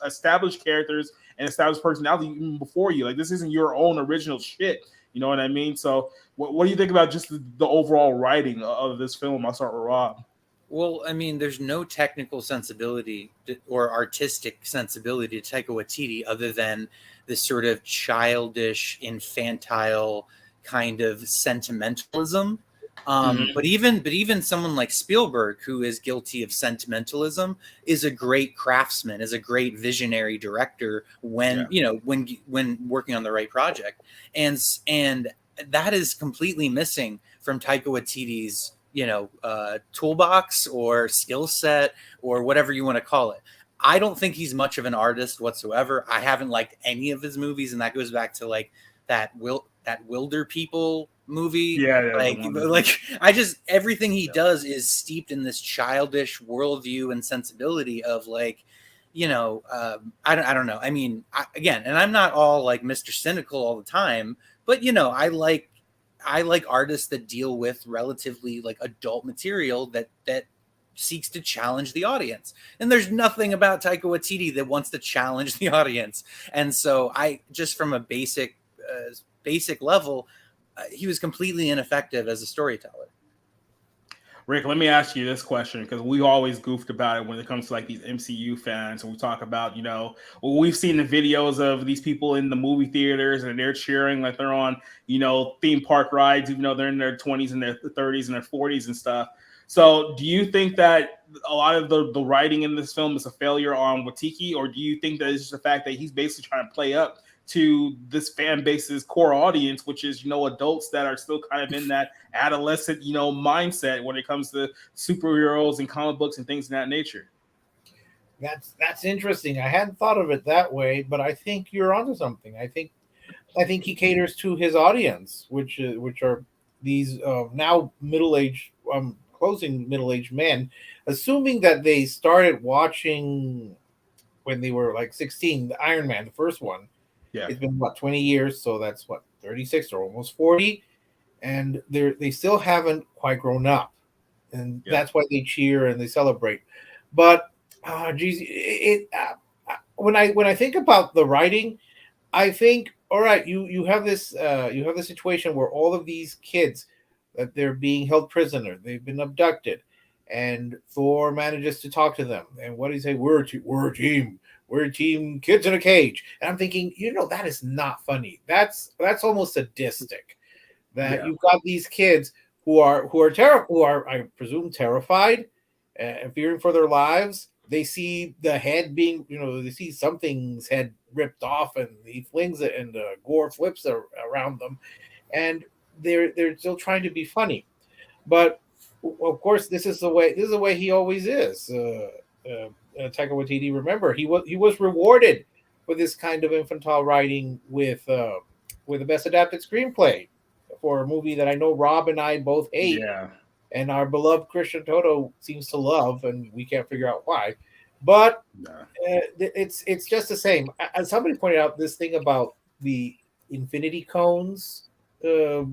characters and established personality even before you. Like, this isn't your own original shit. You know what I mean? So what do you think about just the overall writing of this film? I'll start with Rob. Well, I mean, there's no technical sensibility or artistic sensibility to Taika Waititi other than this sort of childish, infantile kind of sentimentalism. But even someone like Spielberg, who is guilty of sentimentalism, is a great craftsman, is a great visionary director when when working on the right project, and that is completely missing from Taika Waititi's toolbox or skill set or whatever you want to call it. I don't think he's much of an artist whatsoever. I haven't liked any of his movies, and that goes back to like that Wilder People movie. I just, everything he does is steeped in this childish worldview and sensibility of like, I don't know. I mean, again, and I'm not all like Mr. Cynical all the time, but I like artists that deal with relatively like adult material that seeks to challenge the audience. And there's nothing about Taika Waititi that wants to challenge the audience. And so I just, from a basic level, he was completely ineffective as a storyteller. Rick, let me ask you this question, because we always goofed about it when it comes to like these MCU fans, and we talk about, we've seen the videos of these people in the movie theaters and they're cheering like they're on, theme park rides, even though they're in their 20s and their 30s and their 40s and stuff. So do you think that a lot of the writing in this film is a failure on Waititi, or do you think that it's just the fact that he's basically trying to play up to this fan base's core audience, which is, adults that are still kind of in that adolescent, mindset when it comes to superheroes and comic books and things of that nature? That's interesting. I hadn't thought of it that way, but I think you're onto something. I think he caters to his audience, which are these now middle-aged, closing middle-aged men, assuming that they started watching when they were like 16, the Iron Man, the first one. Yeah, it's been 20 years, so that's 36 or almost 40, and they still haven't quite grown up, and that's why they cheer and they celebrate. But when I think about the writing, I think, all right, you have this situation where all of these kids, that they're being held prisoner, they've been abducted, and Thor manages to talk to them, and what do you say? We're a team. We're a team, kids in a cage. And I'm thinking, that is not funny. That's almost sadistic. That you've got these kids who are I presume terrified and fearing for their lives. They see the head being, they see something's head ripped off, and he flings it, and gore flips around them, and they're still trying to be funny. But of course, this is the way he always is. Taika Waititi, remember, he was rewarded for this kind of infantile writing with the best adapted screenplay for a movie that I know Rob and I both hate, and our beloved Christian Toto seems to love, and we can't figure out why. But it's just the same. As somebody pointed out, this thing about the infinity cones. The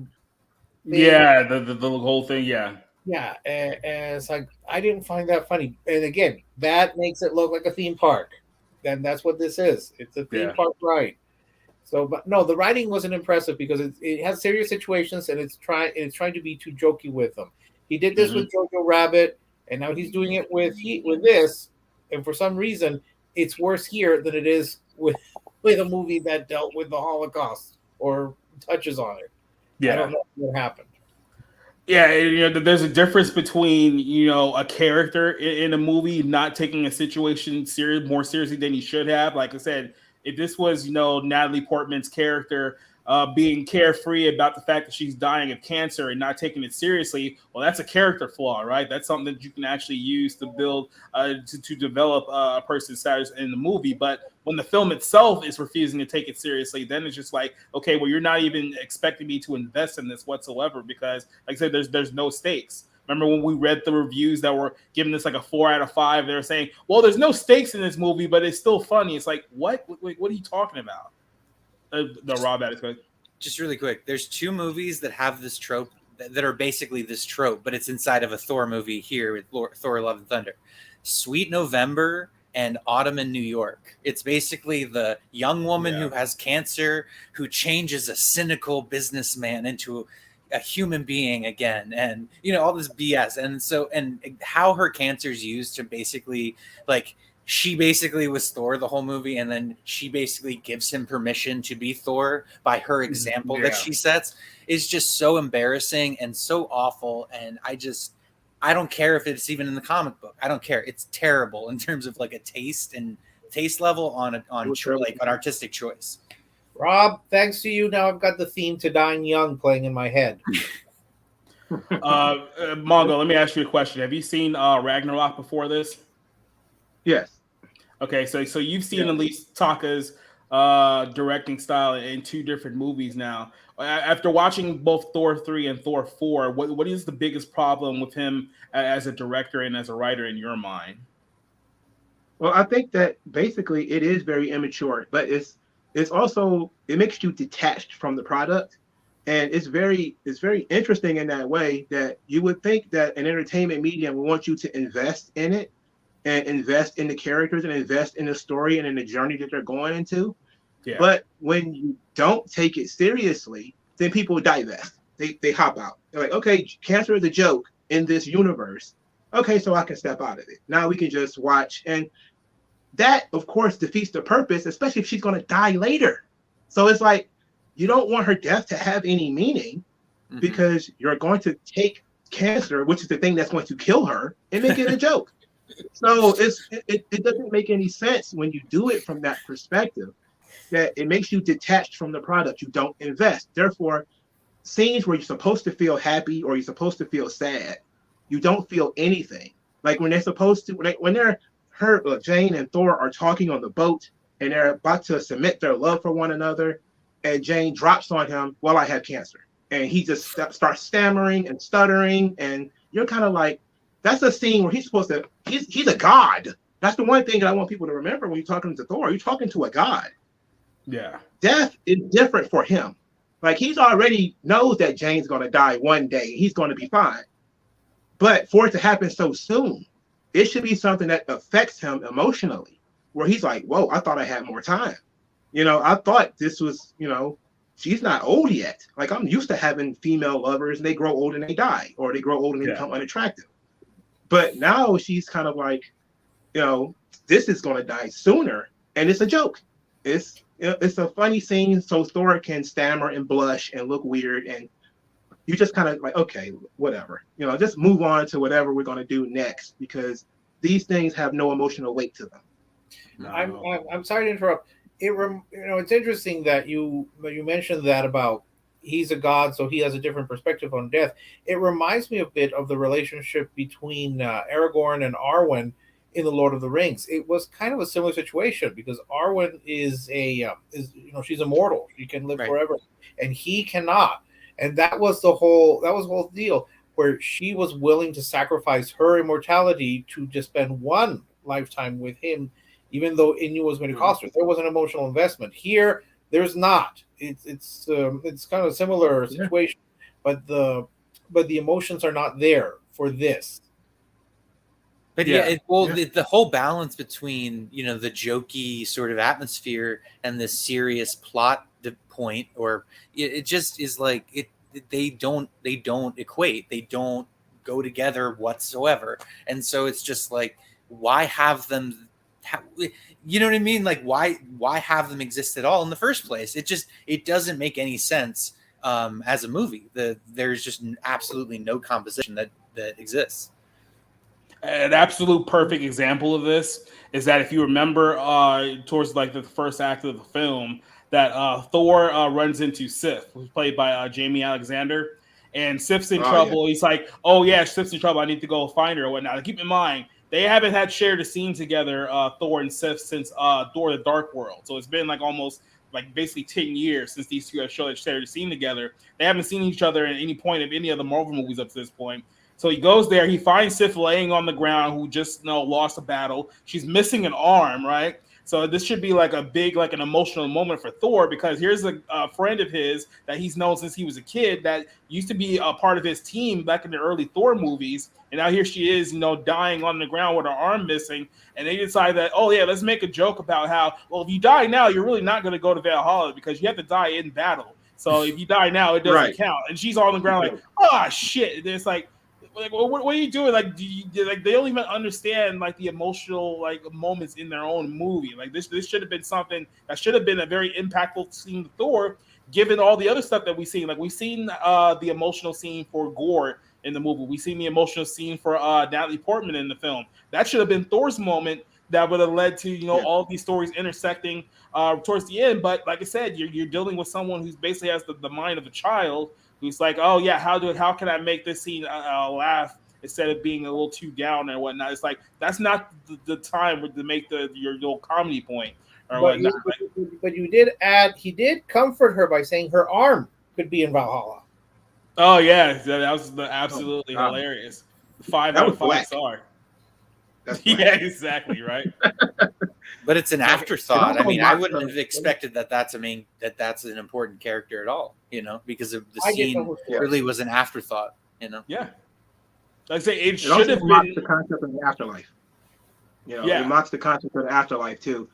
whole thing, yeah. Yeah, and it's like, I didn't find that funny. And again, that makes it look like a theme park. And that's what this is. It's a theme park ride. So, but no, the writing wasn't impressive because it has serious situations, and it's trying to be too jokey with them. He did this with Jojo Rabbit, and now he's doing it with this. And for some reason, it's worse here than it is with a movie that dealt with the Holocaust or touches on it. Yeah, I don't know what happened. Yeah, there's a difference between, a character in a movie not taking a situation more seriously than he should have. Like I said, if this was, Natalie Portman's character being carefree about the fact that she's dying of cancer and not taking it seriously, well, that's a character flaw, right? That's something that you can actually use to build, to develop a person's status in the movie. But when the film itself is refusing to take it seriously, then it's just like, okay, well, you're not even expecting me to invest in this whatsoever because, like I said, there's no stakes. Remember when we read the reviews that were giving this like a 4 out of 5? They were saying, "Well, there's no stakes in this movie, but it's still funny." It's like, what? What are you talking about? The Rob Adams. Just really quick, there's 2 movies that have this trope that are basically this trope, but it's inside of a Thor movie here with Thor: Love and Thunder. Sweet November and Autumn in New York. It's basically the young woman who has cancer who changes a cynical businessman into a human being again, and all this BS. And how her cancer is used to basically, like, she basically was Thor the whole movie, and then she basically gives him permission to be Thor by her example that she sets, is just so embarrassing and so awful. And I don't care if it's even in the comic book. I don't care. It's terrible in terms of like a taste level on artistic choice. Rob, thanks to you, now I've got the theme to Dying Young playing in my head. Mongo, let me ask you a question. Have you seen Ragnarok before this? Yes. Okay, so you've seen at least Taka's directing style in 2 different movies now. After watching both Thor 3 and Thor 4, what is the biggest problem with him as a director and as a writer in your mind? Well, I think that basically it is very immature, but it's also, it makes you detached from the product. And it's very interesting in that way, that you would think that an entertainment medium would want you to invest in it and invest in the characters and invest in the story and in the journey that they're going into. Yeah. But when you don't take it seriously, then people divest. They hop out. They're like, okay, cancer is a joke in this universe. Okay, so I can step out of it. Now we can just watch. And that, of course, defeats the purpose, especially if she's going to die later. So it's like, you don't want her death to have any meaning, because you're going to take cancer, which is the thing that's going to kill her, and make it a joke. So it doesn't make any sense when you do it from that perspective, that it makes you detached from the product. You don't invest. Therefore, scenes where you're supposed to feel happy or you're supposed to feel sad, you don't feel anything. Like when they're supposed to, when Jane and Thor are talking on the boat and they're about to submit their love for one another, and Jane drops on him, "Well, I have cancer." And he just starts stammering and stuttering, and you're kind of like, that's a scene where he's a god. That's the one thing that I want people to remember when you're talking to Thor. You're talking to a god. Yeah. Death is different for him. Like, he's already knows that Jane's going to die one day. He's going to be fine. But for it to happen so soon, it should be something that affects him emotionally, where he's like, whoa, I thought I had more time. I thought this was, she's not old yet. Like, I'm used to having female lovers, and they grow old and they die, or they grow old and they become unattractive. But now she's kind of like, this is going to die sooner, and it's a joke. It's a funny scene, so Thor can stammer and blush and look weird, and you just kind of like, okay, whatever. Just move on to whatever we're going to do next, because these things have no emotional weight to them. No. I'm sorry to interrupt. It's interesting that you mentioned that about he's a god, so he has a different perspective on death. It reminds me a bit of the relationship between Aragorn and Arwen in the Lord of the Rings. It was kind of a similar situation, because Arwen is she's immortal. She can live forever, and he cannot. And that was the whole deal, where she was willing to sacrifice her immortality to just spend one lifetime with him, even though it knew it was going to cost her. There was an emotional investment. Here, there's not. It's kind of a similar situation, but the emotions are not there for this. But the whole balance between the jokey sort of atmosphere and the serious plot point, or it just is like they don't equate. They don't go together whatsoever, and so it's just like, why have them? You know what I mean? Like, why have them exist at all in the first place? It doesn't make any sense as a movie. There's just absolutely no composition that exists. An absolute perfect example of this is that if you remember towards like the first act of the film, that Thor runs into Sif, who's played by Jamie Alexander, and Sif's in trouble. Yeah. He's like, "Oh yeah, Sif's in trouble. I need to go find her or whatnot." Keep in mind, they haven't had shared a scene together, Thor and Sif, since Thor: The Dark World. So it's been like almost like basically 10 years since these two have shared a scene together. They haven't seen each other at any point of any of the Marvel movies up to this point. So he goes there. He finds Sif laying on the ground, who just lost a battle. She's missing an arm, right? So this should be like a big, like an emotional moment for Thor, because here's a friend of his that he's known since he was a kid that used to be a part of his team back in the early Thor movies. And now here she is, dying on the ground with her arm missing. And they decide that, oh yeah, let's make a joke about how, well, if you die now, you're really not going to go to Valhalla because you have to die in battle. So if you die now, it doesn't count. And she's on the ground like, oh shit. And it's like what are you doing? Like, they don't even understand like the emotional like moments in their own movie. Like this should have been something that should have been a very impactful scene with Thor, given all the other stuff that we've seen. Like we've seen the emotional scene for Gore in the movie. We've seen the emotional scene for Natalie Portman in the film. That should have been Thor's moment that would have led to all these stories intersecting towards the end. But like I said, you're dealing with someone who's basically has the mind of a child. Who's like, oh yeah, how can I make this scene laugh instead of being a little too down and whatnot? It's like that's not the time to make your little comedy point or whatnot. But you did add, he did comfort her by saying her arm could be in Valhalla. Oh yeah, that was absolutely hilarious. 5 out of 5 star. Yeah, exactly right. But it's an afterthought. I mean, I wouldn't have expected that's an important character at all, because of the scene really was an afterthought, Yeah. Like I say, it should also have mocks been the concept of the afterlife. It mocks the concept of the afterlife too,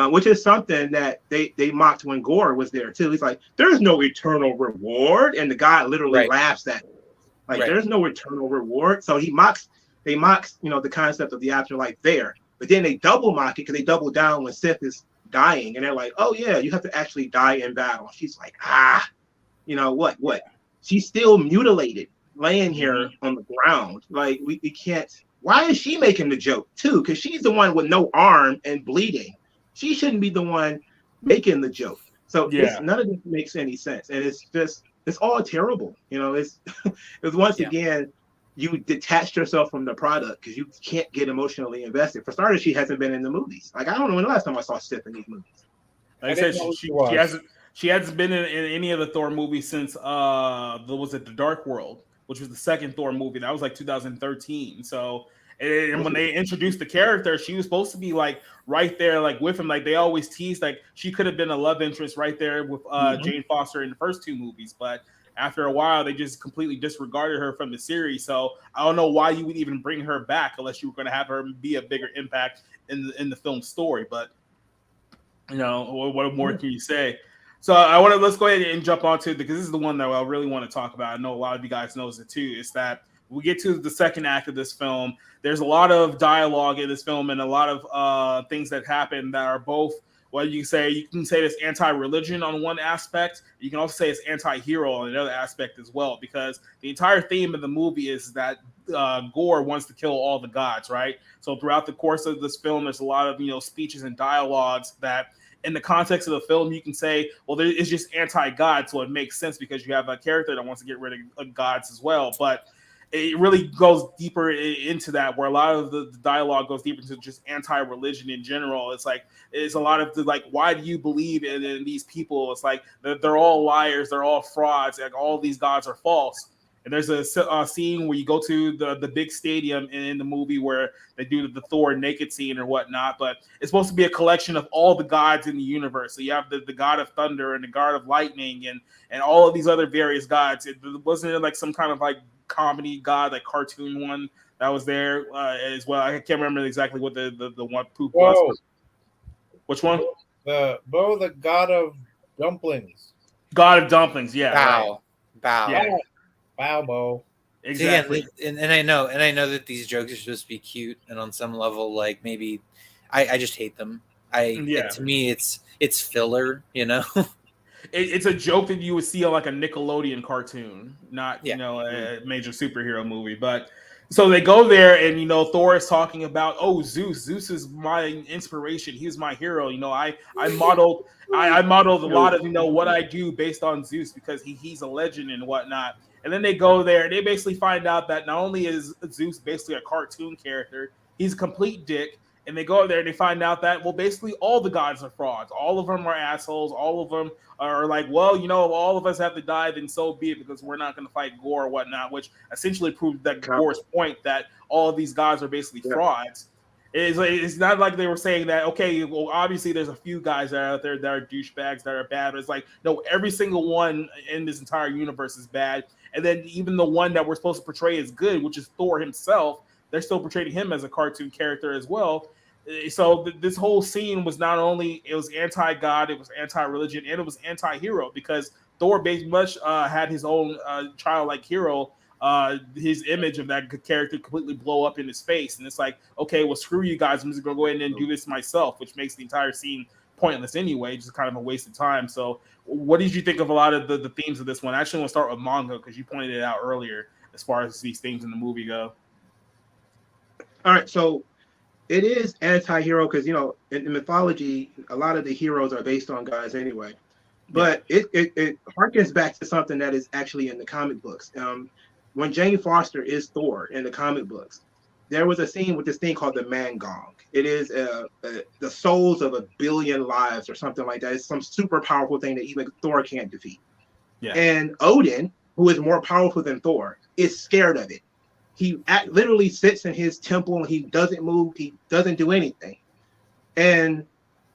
which is something that they mocked when Gore was there too. He's like, "There's no eternal reward," and the guy literally laughs at it. Like, "There's no eternal reward." So they mock, the concept of the afterlife there. But then they double mock it because they double down when Sif is dying, and they're like, "Oh yeah, you have to actually die in battle." She's like, what? She's still mutilated, laying here on the ground. Like we can't. Why is she making the joke too? Because she's the one with no arm and bleeding. She shouldn't be the one making the joke. So none of this makes any sense, and it's all terrible. It's once again. You detached yourself from the product because you can't get emotionally invested. For starters, she hasn't been in the movies. Like, I don't know when the last time I saw Sif in these movies. Like I said, she hasn't been in any of the Thor movies since the Dark World, which was the second Thor movie. That was like 2013. So, and when they introduced the character, she was supposed to be like right there, like with him. Like they always teased, like she could have been a love interest right there with Jane Foster in the first 2 movies, but after a while, they just completely disregarded her from the series. So I don't know why you would even bring her back unless you were going to have her be a bigger impact in the film story. But what more can you say? So let's go ahead and jump onto, because this is the one that I really want to talk about. I know a lot of you guys knows it too. Is that we get to the second act of this film. There's a lot of dialogue in this film and a lot of things that happen that are both. Well, you can say it's anti-religion on one aspect. You can also say it's anti-hero on another aspect as well, because the entire theme of the movie is that Gore wants to kill all the gods, right? So throughout the course of this film, there's a lot of speeches and dialogues that, in the context of the film, you can say, well, it's just anti-God, so it makes sense because you have a character that wants to get rid of gods as well. But it really goes deeper into that, where a lot of the dialogue goes deeper into just anti-religion in general. It's a lot of why do you believe in these people? It's like they're all liars, they're all frauds, like all these gods are false. And there's a scene where you go to the big stadium in the movie where they do the Thor naked scene or whatnot, but it's supposed to be a collection of all the gods in the universe. So you have the god of thunder and the god of lightning and all of these other various gods. It wasn't like some kind of like comedy god, like cartoon one that was there as well. I can't remember exactly what the one poop was. Which one? The god of dumplings. God of dumplings, yeah. Bow. Yeah. Bow, Bo. Exactly. See, and I know that these jokes are supposed to be cute, and on some level, like maybe I just hate them. To me, it's filler, It's a joke that you would see on like a Nickelodeon cartoon, not a major superhero movie. But so they go there, and Thor is talking about, oh, Zeus is my inspiration. He's my hero. I modeled a lot of what I do based on Zeus because he's a legend and whatnot. And then they go there, and they basically find out that not only is Zeus basically a cartoon character, he's a complete dick, And they go up there and they find out that, well, basically all the gods are frauds. All of them are assholes. All of them are like, well, you know, if all of us have to die, then so be it, because we're not going to fight Gore or whatnot, which essentially proves that Gore's point that all of these gods are basically frauds. It's not like they were saying that, okay, well, obviously there's a few guys that are out there that are douchebags, that are bad. But it's like, no, every single one in this entire universe is bad. And then even the one that we're supposed to portray as good, which is Thor himself, they're still portraying him as a cartoon character as well. So this whole scene was not only, it was anti-God, it was anti-religion, and it was anti-hero, because Thor very much had his own childlike hero, his image of that character completely blow up in his face. And it's like, okay, well, screw you guys. I'm just going to go ahead and do this myself, which makes the entire scene pointless anyway, just kind of a waste of time. So what did you think of a lot of the themes of this one? I actually want to start with Mongo, because you pointed it out earlier as far as these themes in the movie go. All right, so it is anti-hero because, you know, in mythology, a lot of the heroes are based on gods anyway. But it harkens back to something that is actually in the comic books. When Jane Foster is Thor in the comic books, there was a scene with this thing called the Mangong. It is the souls of 1 billion lives or something like that. It's some super powerful thing that even Thor can't defeat. Yeah. And Odin, who is more powerful than Thor, is scared of it. He literally sits in his temple and he doesn't move. He doesn't do anything. And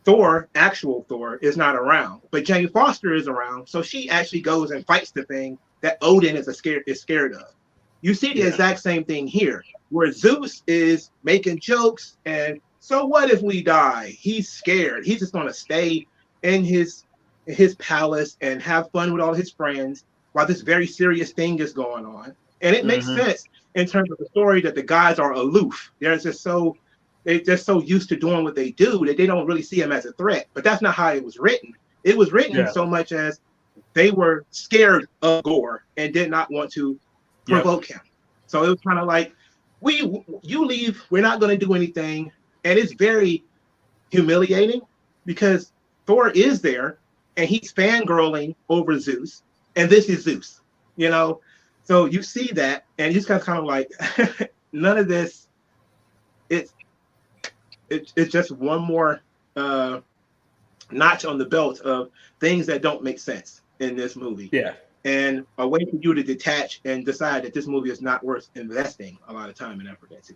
Thor, actual Thor, is not around. But Jane Foster is around. So she actually goes and fights the thing that Odin is scared of. You see the exact same thing here, where Zeus is making jokes. And so what if we die? He's scared. He's just going to stay in his palace and have fun with all his friends while this very serious thing is going on. And it makes sense in terms of the story that the guys are aloof. They're just so used to doing what they do that they don't really see him as a threat. But that's not how it was written. It was written so much as they were scared of Gore and did not want to provoke him. So it was kind of like, you leave, we're not going to do anything. And it's very humiliating because Thor is there and he's fangirling over Zeus. And this is Zeus, you know? So you see that, and you just kind of like, none of this. It's just one more notch on the belt of things that don't make sense in this movie. Yeah, and a way for you to detach and decide that this movie is not worth investing a lot of time and effort into.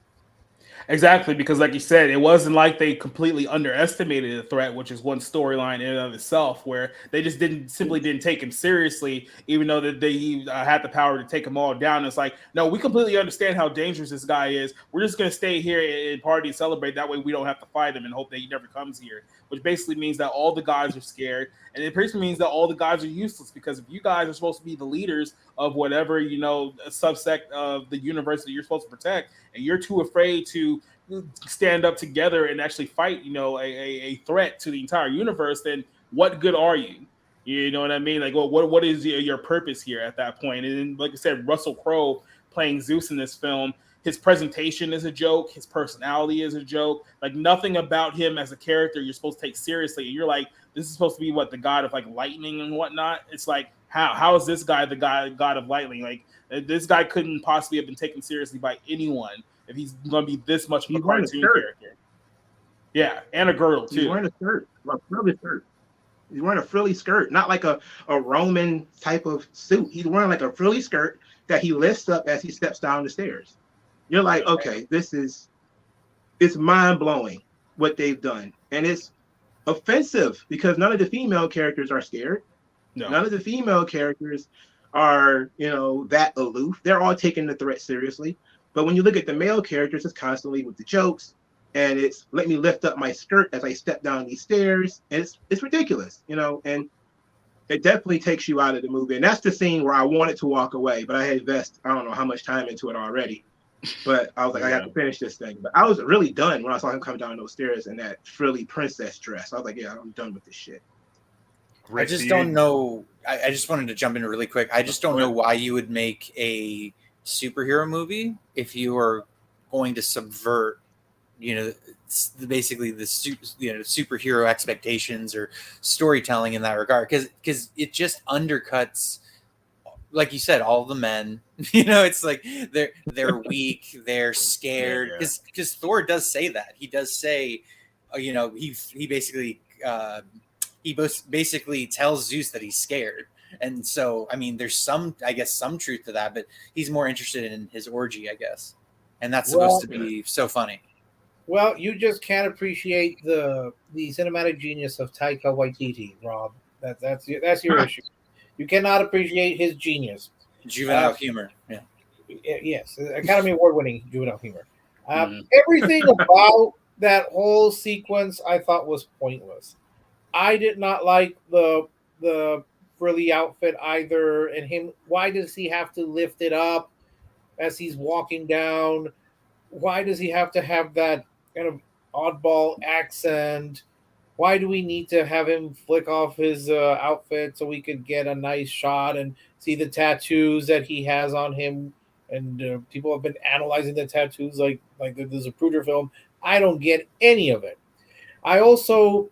Exactly, because like you said, it wasn't like they completely underestimated the threat, which is one storyline in and of itself, where they just simply didn't take him seriously, even though that they had the power to take him all down. It's like, no, we completely understand how dangerous this guy is. We're just going to stay here and party and celebrate. That way we don't have to fight him and hope that he never comes here, which basically means that all the guys are scared. And it basically means that all the guys are useless, because if you guys are supposed to be the leaders of whatever, you know, subsect of the universe that you're supposed to protect, and you're too afraid to stand up together and actually fight, you know, a threat to the entire universe, then what good are you? You know what I mean? Like, well, what is your purpose here at that point? And then, like I said, Russell Crowe playing Zeus in this film, his presentation is a joke. His personality is a joke. Like, nothing about him as a character you're supposed to take seriously. And you're like, this is supposed to be what, the god of like lightning and whatnot. It's like, how is this guy the god of lightning? Like, this guy couldn't possibly have been taken seriously by anyone if he's going to be this much of a cartoon character. Yeah, and a girdle too. He's wearing a skirt, a frilly skirt. He's wearing a frilly skirt, not like a Roman type of suit. He's wearing like a frilly skirt that he lifts up as he steps down the stairs. You're like, okay, it's mind-blowing what they've done. And it's offensive because none of the female characters are scared. No. None of the female characters are, you know, that aloof. They're all taking the threat seriously. But when you look at the male characters, it's constantly with the jokes, and it's let me lift up my skirt as I step down these stairs. And it's ridiculous, you know, and it definitely takes you out of the movie. And that's the scene where I wanted to walk away, but I had invested, I don't know how much time into it already. But I was like, I got to finish this thing. But I was really done when I saw him come down those stairs in that frilly princess dress. I was like, yeah, I'm done with this shit. I just don't know. I just wanted to jump in really quick. I just don't know why you would make a superhero movie if you are going to subvert, you know, basically the superhero expectations or storytelling in that regard, because it just undercuts like you said, all the men, it's like they're weak, they're scared. Because Thor does say that. He does say, he basically basically tells Zeus that he's scared. And so, I mean, there's some truth to that, but he's more interested in his orgy, I guess. And that's supposed to be so funny. Well, you just can't appreciate the cinematic genius of Taika Waititi, Rob. That's your issue. You cannot appreciate his genius. Juvenile humor. Yeah. Yes, Academy Award-winning juvenile humor. Everything about that whole sequence I thought was pointless. I did not like the frilly outfit either, and him. Why does he have to lift it up as he's walking down? Why does he have to have that kind of oddball accent? Why do we need to have him flick off his outfit so we could get a nice shot and see the tattoos that he has on him? And people have been analyzing the tattoos like there's a Zapruder film. I don't get any of it. I also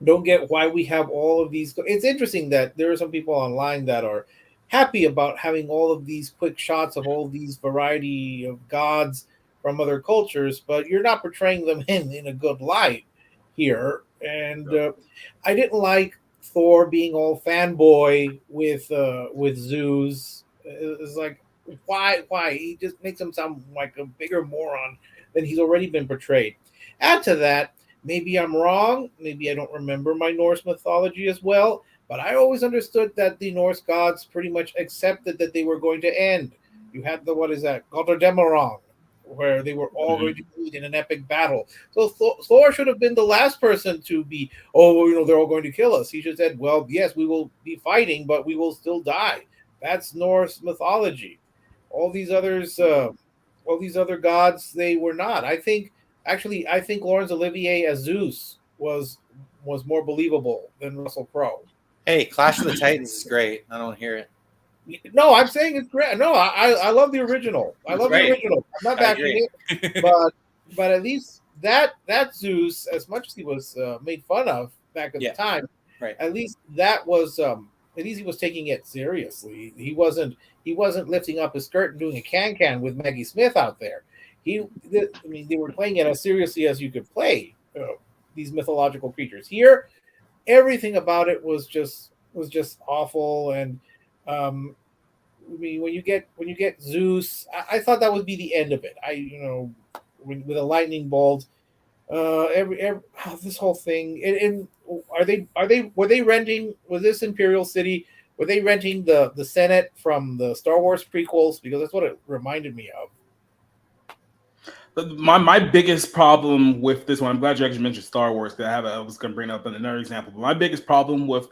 don't get why we have all of these. It's interesting that there are some people online that are happy about having all of these quick shots of all these variety of gods from other cultures, but you're not portraying them in a good light here. And I didn't like Thor being all fanboy with Zeus. It's like, why? He just makes him sound like a bigger moron than he's already been portrayed. Add to that, maybe I'm wrong. Maybe I don't remember my Norse mythology as well, but I always understood that the Norse gods pretty much accepted that they were going to end. You had Götterdämmerung, where they were all going to meet in an epic battle. So Thor should have been the last person to be, they're all going to kill us. He should have said, well, yes, we will be fighting, but we will still die. That's Norse mythology. All these other gods, they were not. I think Laurence Olivier as Zeus was more believable than Russell Crowe. Hey, Clash of the Titans is great. I don't hear it. No, I'm saying it's great. No, I love the original. I love the original. I'm not backing it, but at least that Zeus, as much as he was made fun of back at the time, right? At least that was at least he was taking it seriously. He wasn't lifting up his skirt and doing a can with Maggie Smith out there. They were playing it as seriously as you could play these mythological creatures. Here, everything about it was just awful. And when you get Zeus, I thought that would be the end of it. With a lightning bolt, this whole thing. And were they renting? Was this Imperial City? Were they renting the Senate from the Star Wars prequels? Because that's what it reminded me of. My biggest problem with this one, I'm glad you actually mentioned Star Wars, because I was going to bring up another example. But my biggest problem with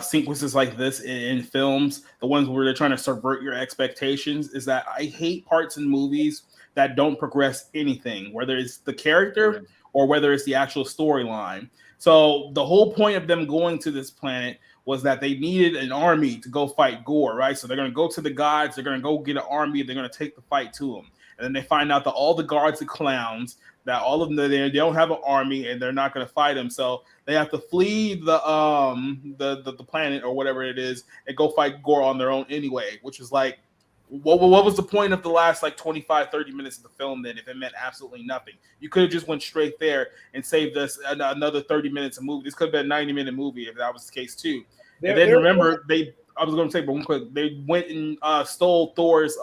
sequences like this in films, the ones where they're trying to subvert your expectations, is that I hate parts in movies that don't progress anything, whether it's the character or whether it's the actual storyline. So the whole point of them going to this planet was that they needed an army to go fight Gore, right? So they're going to go to the gods, they're going to go get an army, they're going to take the fight to them. And then they find out that all the guards are clowns, that all of them, they don't have an army, and they're not going to fight them. So they have to flee the planet or whatever it is and go fight Gore on their own anyway, which is like, what was the point of the last 25, 30 minutes of the film then if it meant absolutely nothing? You could have just went straight there and saved us another 30 minutes of movie. This could have been a 90-minute movie if that was the case too. And then remember, I was going to say, but one quick, they went and stole Zeus's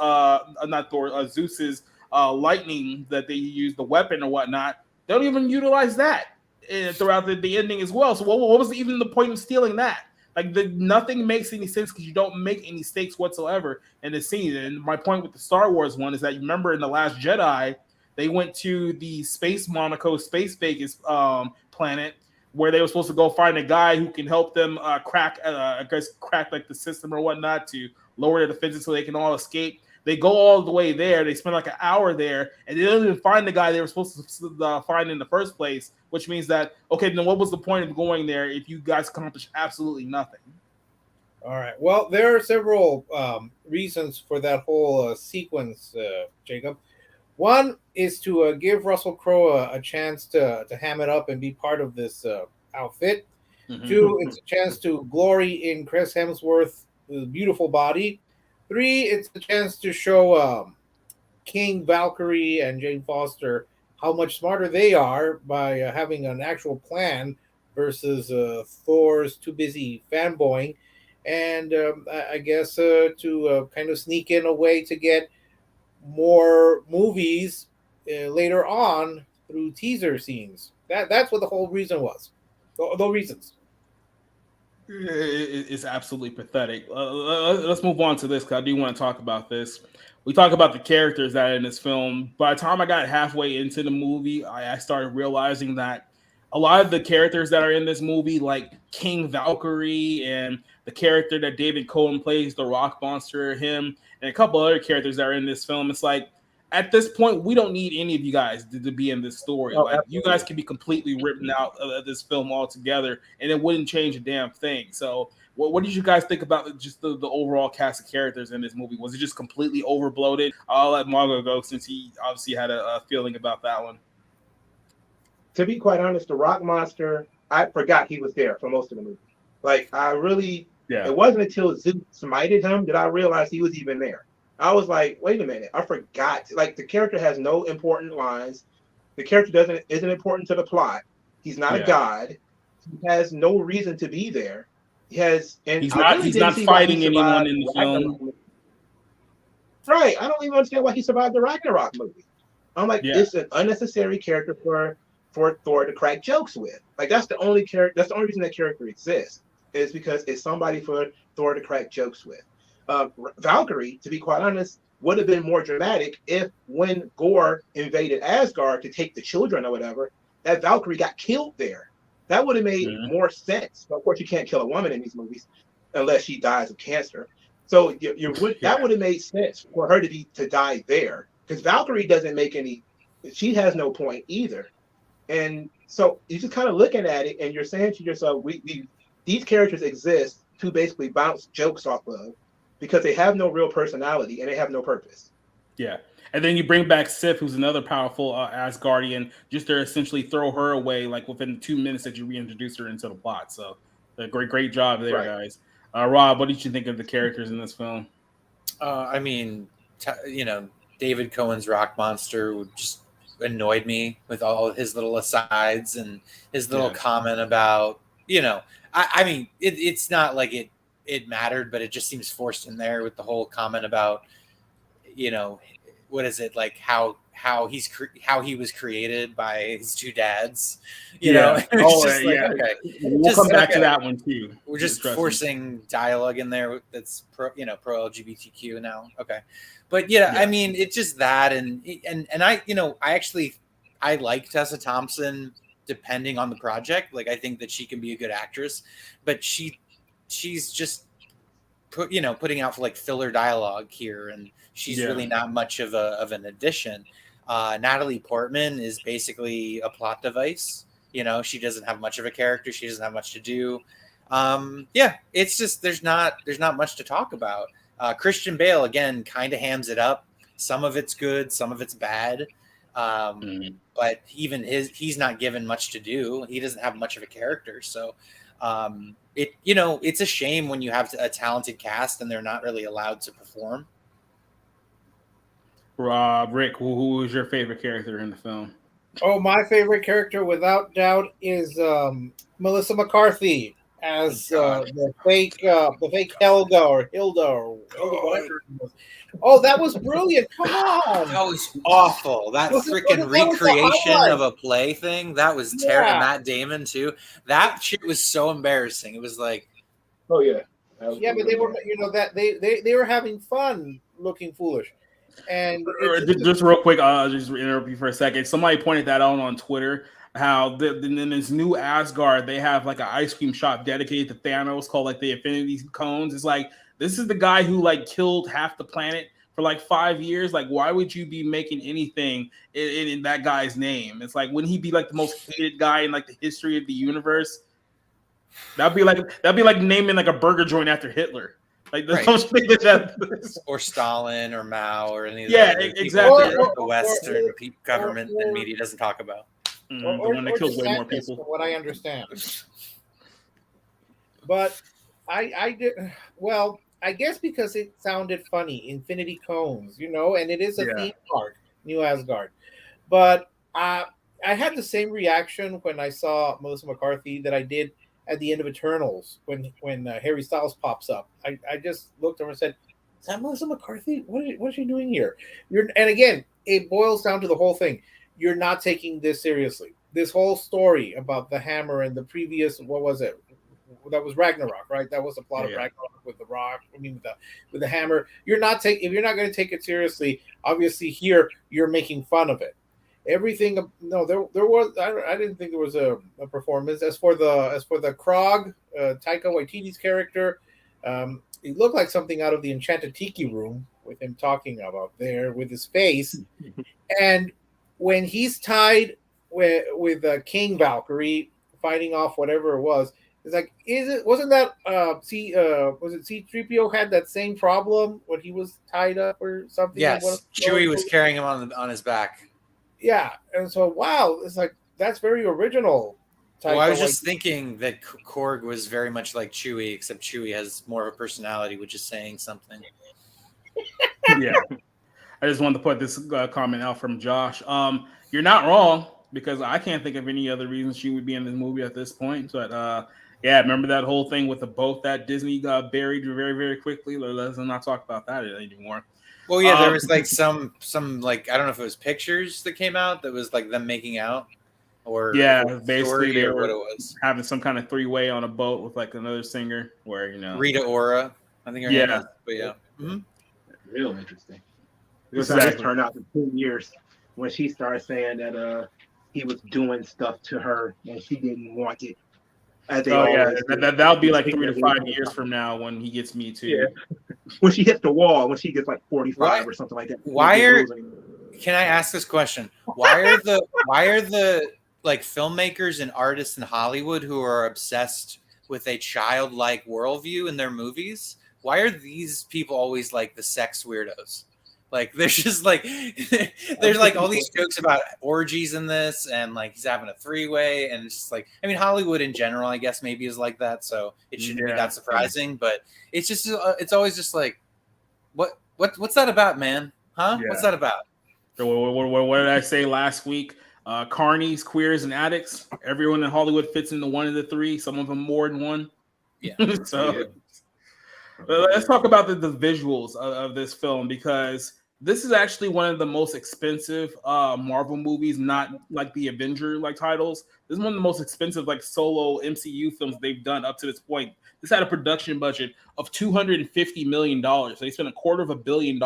lightning that they used, the weapon or whatnot. They don't even utilize that throughout the ending as well. So what was even the point of stealing that? Nothing makes any sense because you don't make any stakes whatsoever in the scene. And my point with the Star Wars one is that you remember in The Last Jedi, they went to the Space Monaco, Space Vegas planet, where they were supposed to go find a guy who can help them crack the system or whatnot to lower their defenses so they can all escape. They go all the way there. They spend an hour there, and they don't even find the guy they were supposed to find in the first place, which means that, okay, then what was the point of going there if you guys accomplished absolutely nothing? All right. Well, there are several reasons for that whole sequence, Jacob. One is to give Russell Crowe a chance to ham it up and be part of this outfit. Mm-hmm. Two, it's a chance to glory in Chris Hemsworth with a beautiful body. 3, it's a chance to show King, Valkyrie, and Jane Foster how much smarter they are by having an actual plan versus Thor's too busy fanboying. And I guess to kind of sneak in a way to get more movies later on through teaser scenes. That's what the whole reason was. The reasons. It's absolutely pathetic. Let's move on to this because I do want to talk about this. We talk about the characters that are in this film. By the time I got halfway into the movie, I started realizing that a lot of the characters that are in this movie, like King Valkyrie and the character that David Cohen plays, the Rock Monster, him, and a couple other characters that are in this film, it's like at this point, we don't need any of you guys to be in this story. Oh, like absolutely. you guys can be completely written out of this film altogether, and it wouldn't change a damn thing. So, what did you guys think about just the overall cast of characters in this movie? Was it just completely overbloated? I'll let Mongo go since he obviously had a feeling about that one. To be quite honest, the Rock Monster, I forgot he was there for most of the movie. Like, it wasn't until Zeus smited him that I realized he was even there. I was like, wait a minute, I forgot. Like, the character has no important lines. The character isn't important to the plot. He's not a god. He has no reason to be there. He's not fighting anyone in the film. Right. I don't even understand why he survived the Ragnarok movie. I'm like, it's an unnecessary character for Thor to crack jokes with. Like, that's the only reason that character exists, is because it's somebody for Thor to crack jokes with. Valkyrie, to be quite honest, would have been more dramatic if, when Gore invaded Asgard to take the children or whatever, that Valkyrie got killed there. That would have made more sense. But of course, you can't kill a woman in these movies unless she dies of cancer. So that would have made sense for her to die there, because Valkyrie doesn't make any. She has no point either. And so you're just kind of looking at it, and you're saying to yourself, these characters exist to basically bounce jokes off of, because they have no real personality and they have no purpose. Yeah. And then you bring back Sif, who's another powerful Asgardian, just to essentially throw her away, like within 2 minutes that you reintroduce her into the plot. So, a great job there, guys. Rob, what did you think of the characters in this film? I mean, David Cohen's Rock Monster just annoyed me with all of his little asides and his little comment about, I mean, it's not like it mattered, but it just seems forced in there with the whole comment about, what is it, like how he was created by his two dads, know? Okay. We'll come back to that one too. We're just forcing dialogue in there that's pro LGBTQ now. Okay. But I mean, it's just that, and I like Tessa Thompson depending on the project. Like, I think that she can be a good actress, but she's just putting out for like filler dialogue here, and she's really not much of an addition. Natalie Portman is basically a plot device. She doesn't have much of a character. She doesn't have much to do. It's just there's not much to talk about. Christian Bale again kind of hams it up. Some of it's good, some of it's bad. But even he's not given much to do. He doesn't have much of a character. So it's a shame when you have a talented cast and they're not really allowed to perform. Rick, who is your favorite character in the film? Oh, my favorite character, without doubt, is Melissa McCarthy as the fake Helga or Hilda or whatever. Oh, that was brilliant! Come on, that was awful. That freaking recreation of a play thing. That was terrible. Matt Damon too. That shit was so embarrassing. It was like, oh yeah, but they were, that they were having fun looking foolish. And just real quick, I'll just interrupt you for a second. Somebody pointed that out on Twitter. How in this new Asgard, they have like an ice cream shop dedicated to Thanos called like the Infinity Cones. It's like, this is the guy who like killed half the planet for like 5 years. Like, why would you be making anything in that guy's name? It's like, wouldn't he be like the most hated guy in like the history of the universe? That'd be like naming like a burger joint after Hitler. Like or Stalin or Mao or any of exactly. The Western government and media doesn't talk about. The one that kills way more people. From what I understand. But I did well. I guess because it sounded funny, Infinity Cones, and it is a theme park, New Asgard. But I had the same reaction when I saw Melissa McCarthy that I did at the end of Eternals when Harry Styles pops up. I just looked over and said, "Is that Melissa McCarthy? What is she doing here?" And again, it boils down to the whole thing. You're not taking this seriously. This whole story about the hammer and the previous, what was it? That was Ragnarok, right? That was the plot of Ragnarok with the rock. I mean, with the hammer. If you're not going to take it seriously, obviously here you're making fun of it. Everything. No, there was. I didn't think there was a performance. As for the Krog, Taika Waititi's character, it looked like something out of the Enchanted Tiki Room with him talking about there with his face, and when he's tied with King Valkyrie fighting off whatever it was. It's like, wasn't that was it C-3PO had that same problem when he was tied up or something? Yes, Chewie was carrying him on his back. Yeah, and so wow, it's like that's very original. Well, I was just thinking that Korg was very much like Chewie, except Chewie has more of a personality, which is saying something. Yeah, I just wanted to put this comment out from Josh. You're not wrong, because I can't think of any other reason she would be in this movie at this point, but. Yeah, remember that whole thing with the boat that Disney got buried very, very quickly? Let's not talk about that anymore. Well, yeah, there was like some like, I don't know if it was pictures that came out that was like them making out, or basically they were what it was, having some kind of three-way on a boat with like another singer where Rita Ora, I think her name is, but yeah, real interesting. Exactly. Turned out in 2 years when she started saying that he was doing stuff to her and she didn't want it. That'll be like 3 to 5 years from now when he gets Me Too. Yeah. When she hits the wall, when she gets like 45 or something like that. Can I ask this question? Why are the like filmmakers and artists in Hollywood who are obsessed with a childlike worldview in their movies? Why are these people always like the sex weirdos? Like there's just like there's like all these jokes about orgies in this, and like he's having a three-way, and it's just like, I mean, Hollywood in general, I guess maybe is like that, so it shouldn't be that surprising. But it's just it's always just like, what's that about, man? Huh? Yeah. What's that about? So what did I say last week? Carnies, queers, and addicts. Everyone in Hollywood fits into one of the three. Some of them more than one. Yeah. Let's talk about the visuals of this film, because this is actually one of the most expensive Marvel movies, not like the Avenger like titles. This is one of the most expensive like solo MCU films they've done up to this point. This had a production budget of $250 million. So they spent $250 million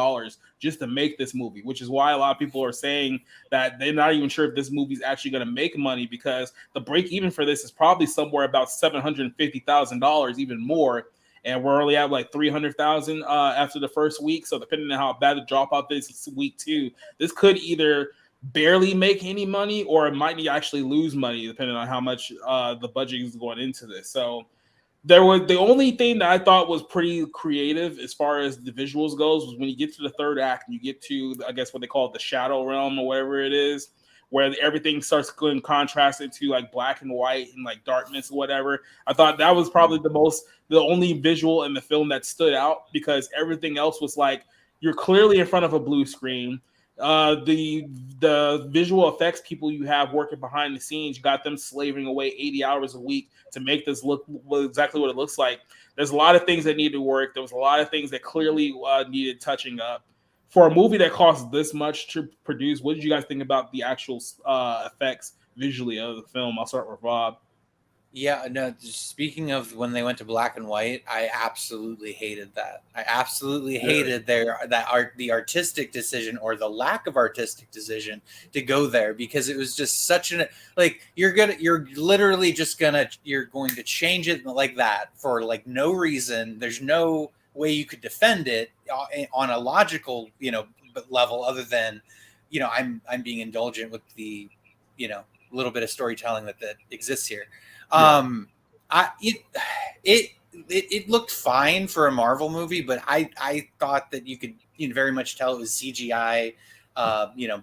just to make this movie, which is why a lot of people are saying that they're not even sure if this movie is actually going to make money, because the break even for this is probably somewhere about $750,000, even more. And we're only at like 300,000 after the first week. So depending on how bad the dropout is week 2, this could either barely make any money or it might actually lose money, depending on how much the budget is going into this. So the only thing that I thought was pretty creative as far as the visuals goes was when you get to the third act and you get to, I guess what they call it, the shadow realm or whatever it is, where everything starts going contrasted to like black and white and like darkness or whatever. I thought that was probably the only visual in the film that stood out, because everything else was like, you're clearly in front of a blue screen. The visual effects people you have working behind the scenes, you got them slaving away 80 hours a week to make this look exactly what it looks like. There's a lot of things that need to work. There was a lot of things that clearly needed touching up. For a movie that costs this much to produce, what did you guys think about the actual effects visually of the film? I'll start with Rob. Yeah, no, speaking of when they went to black and white, I absolutely hated that. I absolutely hated the artistic decision, or the lack of artistic decision, to go there, because it was just such an, like, you're going to change it like that for like no reason. There's no way you could defend it on a logical, level, other than, I'm being indulgent with the, little bit of storytelling that exists here. It looked fine for a Marvel movie, but I thought that you could very much tell it was CGI,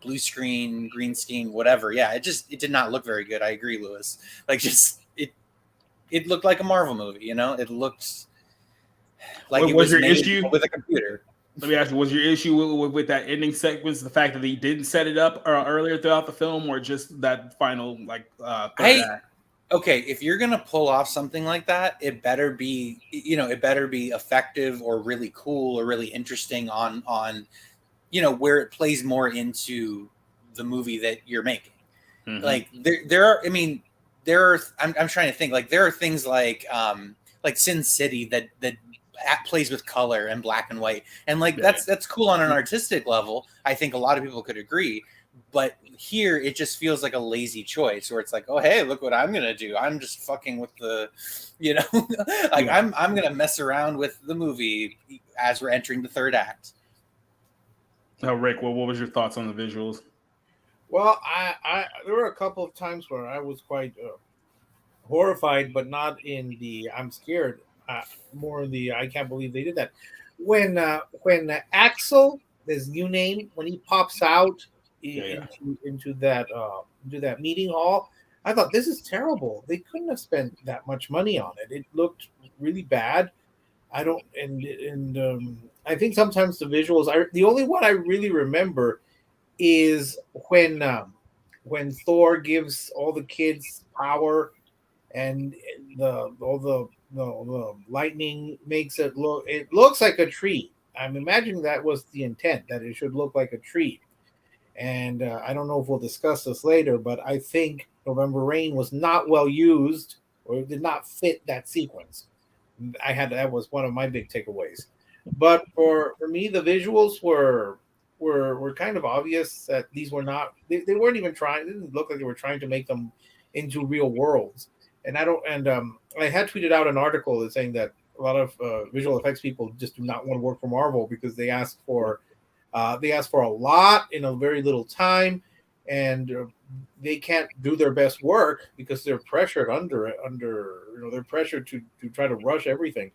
blue screen, green screen, whatever. Yeah, it did not look very good. I agree, Lewis. Like, just it looked like a Marvel movie. It looked. Like What it was was your made issue? with a computer. Let me ask you: was your issue with that ending sequence the fact that they didn't set it up earlier throughout the film, or just that final third act? Okay, if you're gonna pull off something like that, it better be, it better be effective or really cool or really interesting on where it plays more into the movie that you're making. Mm-hmm. Like there are, I mean, there are. I'm trying to think. Like there are things like Sin City that plays with color and black and white, and like that's cool on an artistic level. I think a lot of people could agree. But here, it just feels like a lazy choice, where it's like, oh, hey, look what I'm gonna do. I'm just fucking with the, I'm gonna mess around with the movie as we're entering the third act. Rick, what was your thoughts on the visuals? Well, I there were a couple of times where I was quite horrified, but not in the I'm scared. More in the I can't believe they did that. When Axel, his new name, when he pops out into that meeting hall, I thought this is terrible. They couldn't have spent that much money on it. It looked really bad. I don't and I think sometimes the visuals. The only one I really remember is when Thor gives all the kids power and the lightning makes it looks like a tree. I'm imagining that was the intent, that it should look like a tree. And I don't know if we'll discuss this later, but I think November Rain was not well used, or it did not fit that sequence. That was one of my big takeaways. But for me, the visuals were kind of obvious that these were not. They weren't even trying. It didn't look like they were trying to make them into real worlds. And I had tweeted out an article that's saying that a lot of visual effects people just do not want to work for Marvel because they ask for a lot in a very little time, and they can't do their best work because they're pressured they're pressured to try to rush everything.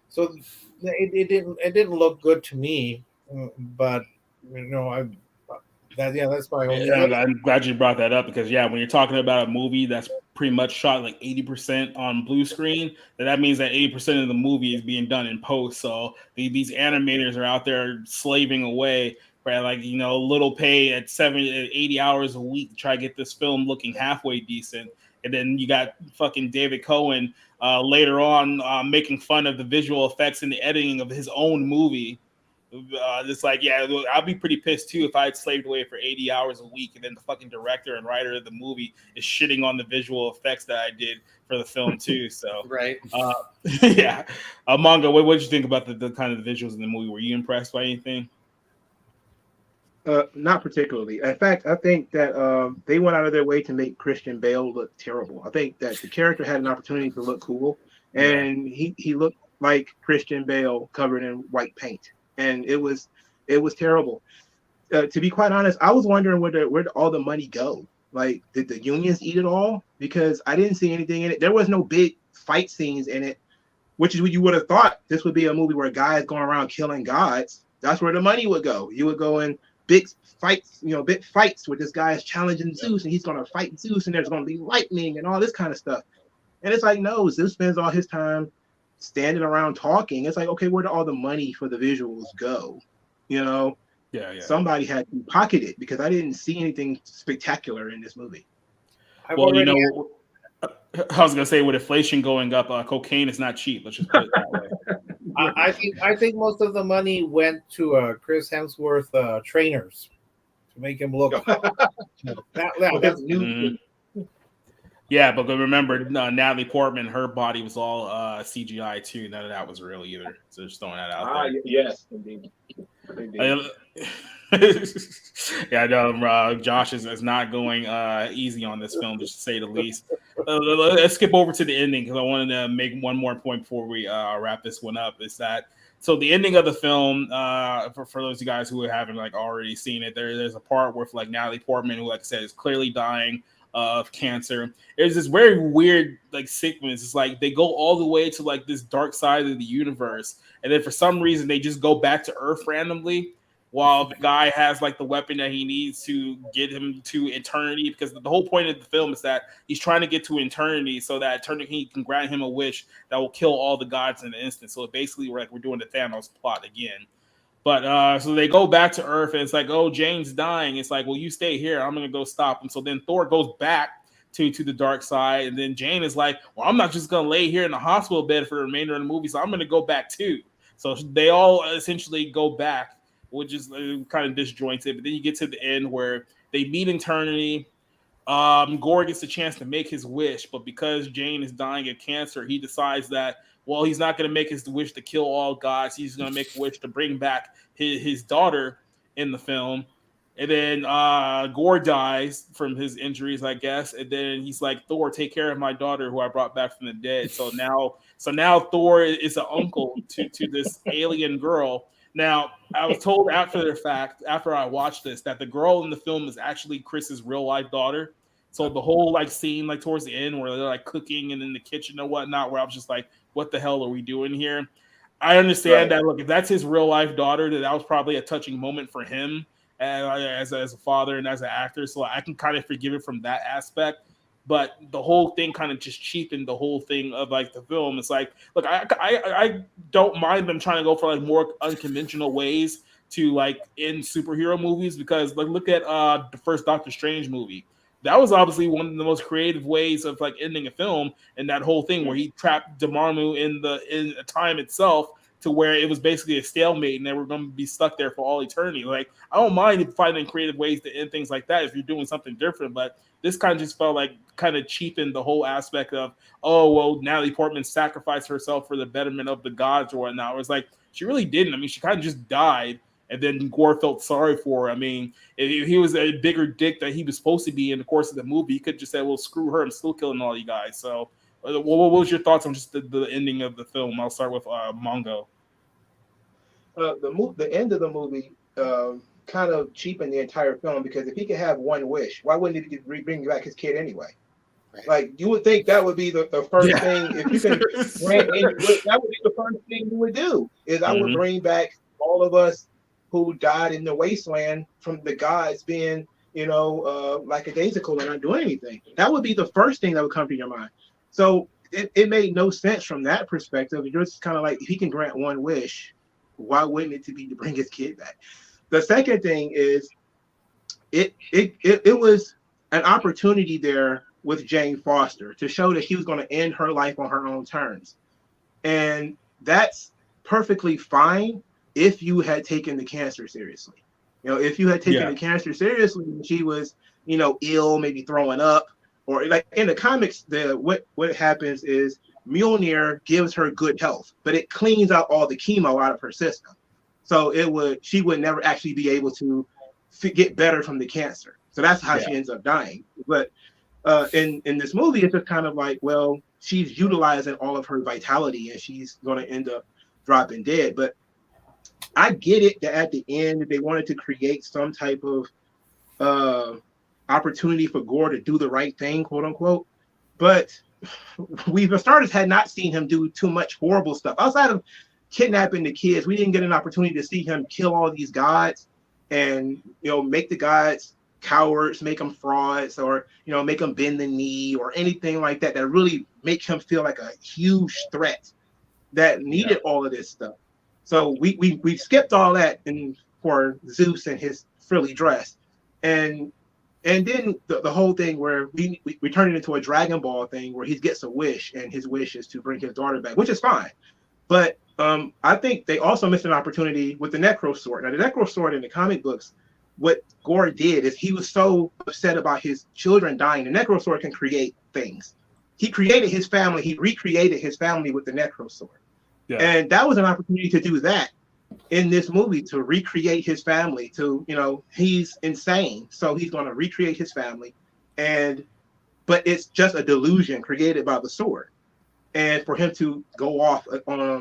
So it didn't look good to me, but that's my only. I'm glad you brought that up, because when you're talking about a movie that's pretty much shot like 80% on blue screen, that means that 80% of the movie is being done in post. So these animators are out there slaving away for little pay at 80 hours a week to try to get this film looking halfway decent. And then you got fucking David Cohen later on making fun of the visual effects and the editing of his own movie. It's like, I'll be pretty pissed too if I had slaved away for 80 hours a week, and then the fucking director and writer of the movie is shitting on the visual effects that I did for the film too. So right, Mongo, what did you think about the kind of visuals in the movie? Were you impressed by anything? Not particularly. In fact, I think that they went out of their way to make Christian Bale look terrible. I think that the character had an opportunity to look cool, and he looked like Christian Bale covered in white paint. And it was terrible. To be quite honest, I was wondering where did all the money go? Like, did the unions eat it all? Because I didn't see anything in it. There was no big fight scenes in it, which is what you would have thought this would be a movie where guys going around killing gods. That's where the money would go. You would go in big fights, big fights where this guy is challenging Zeus and he's going to fight Zeus and there's going to be lightning and all this kind of stuff. And it's like, no, Zeus spends all his time standing around talking. It's like, okay, where do all the money for the visuals go? Somebody had to pocket it, because I didn't see anything spectacular in this movie. Well, I was gonna say, with inflation going up, cocaine is not cheap. Let's just put it that way. I think most of the money went to Chris Hemsworth trainers to make him look. That's new. Mm-hmm. Yeah, but remember, Natalie Portman, her body was all CGI too. None of that was real either. So just throwing that out there. Yes, indeed. I know Josh is not going easy on this film, just to say the least. Let's skip over to the ending, because I wanted to make one more point before we wrap this one up. Is that so? The ending of the film, for those of you guys who haven't already seen it, there's a part where Natalie Portman, who, like I said, is clearly dying of cancer. There's this very weird sequence. It's like they go all the way to this dark side of the universe, and then for some reason they just go back to Earth randomly. while the guy has like the weapon that he needs to get him to eternity, because the whole point of the film is that he's trying to get to eternity so that eternity can grant him a wish that will kill all the gods in an instant. So basically we're doing the Thanos plot again. But so they go back to Earth and it's like, oh, Jane's dying. It's like, well, you stay here, I'm gonna go stop him. So then Thor goes back to the dark side, and then Jane is like, well, I'm not just gonna lay here in the hospital bed for the remainder of the movie, so I'm gonna go back too. So they all essentially go back, which is kind of disjointed. But then you get to the end where they meet eternity. Gore gets a chance to make his wish, but because Jane is dying of cancer, he decides that, well, he's not going to make his wish to kill all gods. He's going to make a wish to bring back his daughter in the film. And then Gore dies from his injuries, I guess. And then he's like, Thor, take care of my daughter who I brought back from the dead. So now Thor is an uncle to this alien girl. Now, I was told after the fact, after I watched this, that the girl in the film is actually Chris's real life daughter. So the whole like scene like towards the end where they're like cooking and in the kitchen and whatnot, where I was just like, what the hell are we doing here? I understand that, look, if that's his real life daughter, that was probably a touching moment for him as a father and as an actor. So I can kind of forgive it from that aspect. But the whole thing kind of just cheapened the whole thing of like the film. It's like, look, I don't mind them trying to go for like more unconventional ways to like end superhero movies, because like look at the first Doctor Strange movie. That was obviously one of the most creative ways of like ending a film, and that whole thing where he trapped Dormammu in time itself to where it was basically a stalemate and they were going to be stuck there for all eternity. Like, I don't mind finding creative ways to end things like that if you're doing something different, but this kind of just felt like kind of cheapened the whole aspect of, oh, well, Natalie Portman sacrificed herself for the betterment of the gods or whatnot. It was like, she really didn't. I mean, she kind of just died, and then Gore felt sorry for her. I mean, if he was a bigger dick that he was supposed to be in the course of the movie, he could just say, well, screw her, I'm still killing all you guys. So what was your thoughts on just the ending of the film? I'll start with Mongo. The end of the movie kind of cheapened the entire film, because if he could have one wish, why wouldn't he bring back his kid anyway? Right. Like, you would think that would be the first thing. If you can grant any wish, that would be the first thing you would do, is I would bring back all of us who died in the wasteland from the gods being, lackadaisical and not doing anything. That would be the first thing that would come to your mind. So it made no sense from that perspective. You're just kind of like, if he can grant one wish, why wouldn't it be to bring his kid back? The second thing is it was an opportunity there with Jane Foster to show that she was going to end her life on her own terms. And that's perfectly fine if you had taken the cancer seriously. If you had taken the cancer seriously, she was, ill, maybe throwing up, or like in the comics, what happens is Mjolnir gives her good health, but it cleans out all the chemo out of her system. So she would never actually be able to get better from the cancer. So that's how she ends up dying. But in this movie, it's just kind of like, well, she's utilizing all of her vitality and she's going to end up dropping dead. But I get it that at the end, they wanted to create some type of opportunity for Gore to do the right thing, quote unquote. But we, for starters, had not seen him do too much horrible stuff. Outside of kidnapping the kids, we didn't get an opportunity to see him kill all these gods and, make the gods cowards, make them frauds, or, make them bend the knee or anything like that really make him feel like a huge threat that needed all of this stuff. So we skipped all that for Zeus and his frilly dress. And then the whole thing where we turn it into a Dragon Ball thing where he gets a wish, and his wish is to bring his daughter back, which is fine. But I think they also missed an opportunity with the Necro Sword. Now, the Necro Sword in the comic books, what Gore did is he was so upset about his children dying. The Necro Sword can create things. He created his family. He recreated his family with the Necro Sword. Yeah. And that was an opportunity to do that in this movie, to recreate his family. He's insane, so he's going to recreate his family, but it's just a delusion created by the sword. And for him to go off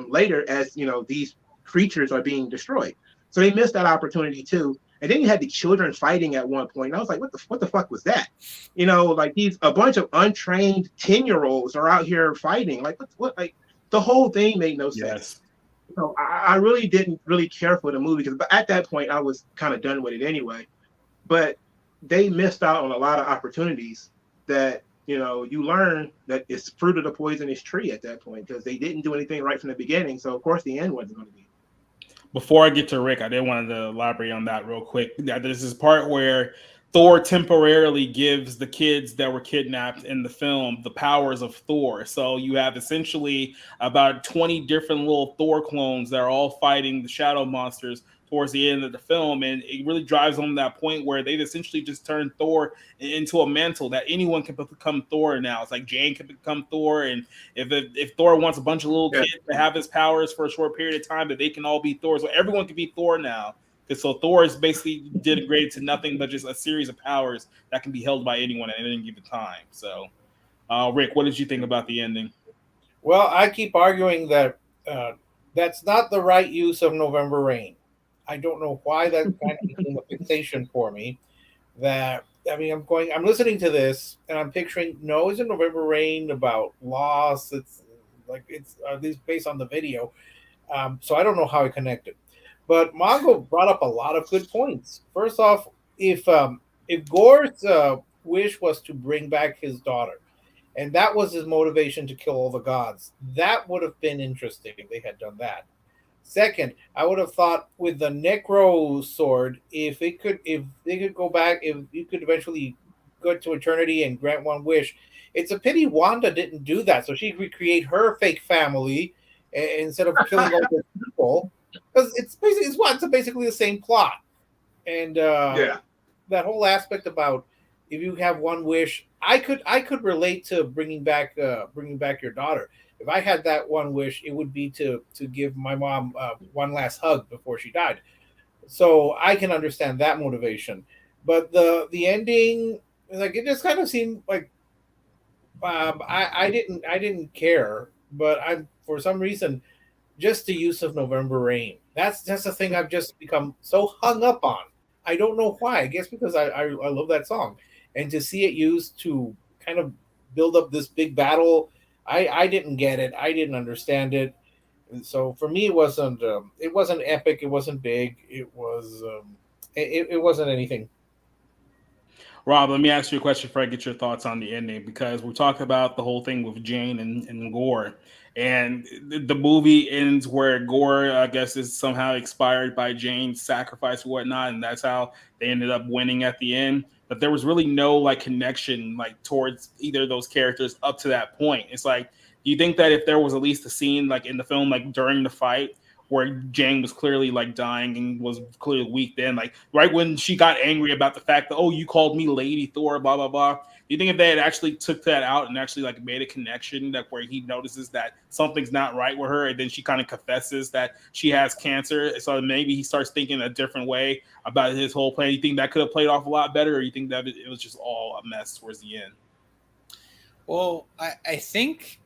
later as these creatures are being destroyed, so they missed that opportunity too. And then you had the children fighting at one point. And I was like, what the fuck was that? Like a bunch of untrained 10-year-olds are out here fighting. Like what? Like the whole thing made no sense. So I really didn't really care for the movie because at that point I was kind of done with it anyway. But they missed out on a lot of opportunities that you learn that it's fruit of the poisonous tree at that point because they didn't do anything right from the beginning. So of course the end wasn't going to be. Before I get to Rick, I did want to elaborate on that real quick. There's this part where Thor temporarily gives the kids that were kidnapped in the film the powers of Thor. So you have essentially about 20 different little Thor clones that are all fighting the shadow monsters towards the end of the film. And it really drives home that point where they've essentially just turned Thor into a mantle that anyone can become Thor now. It's like Jane can become Thor. And if Thor wants a bunch of little kids to have his powers for a short period of time, that they can all be Thor. So everyone can be Thor now. Because so Thor is basically degraded to nothing but just a series of powers that can be held by anyone at any given time. So, Rick, what did you think about the ending? Well, I keep arguing that that's not the right use of November Rain. I don't know why that kind of became a fixation for me. I'm listening to this and I'm picturing, no, isn't November Rain about loss? It's at least based on the video. So I don't know how it connected. But Mongo brought up a lot of good points. First off, if Gore's wish was to bring back his daughter, and that was his motivation to kill all the gods, that would have been interesting if they had done that. Second, I would have thought with the Necro sword, if they could go back, if you could eventually go to eternity and grant one wish. It's a pity Wanda didn't do that, so she could recreate her fake family instead of killing all the people. Because it's basically the same plot, and that whole aspect about if you have one wish, I could relate to bringing back your daughter. If I had that one wish, it would be to give my mom one last hug before she died. So I can understand that motivation, but the ending, like, it just kind of seemed like I didn't care, but for some reason. Just the use of November Rain. That's the thing I've just become so hung up on. I don't know why. I guess because I love that song. And to see it used to kind of build up this big battle, I didn't get it. I didn't understand it. And so for me, it wasn't epic. It wasn't big. It wasn't anything. Rob, let me ask you a question before I get your thoughts on the ending, because we're talking about the whole thing with Jane and Gore. And the movie ends where Gore, I guess, is somehow expired by Jane's sacrifice or whatnot, and that's how they ended up winning at the end. But there was really no connection towards either of those characters up to that point. It's like, do you think that if there was at least a scene in the film during the fight where Jane was clearly dying and was clearly weak, then right when she got angry about the fact that, oh, you called me Lady Thor, blah blah blah, do you think if they had actually took that out and actually made a connection where he notices that something's not right with her, and then she kind of confesses that she has cancer, so maybe he starts thinking a different way about his whole plan? You think that could have played off a lot better, or you think that it was just all a mess towards the end? Well, I think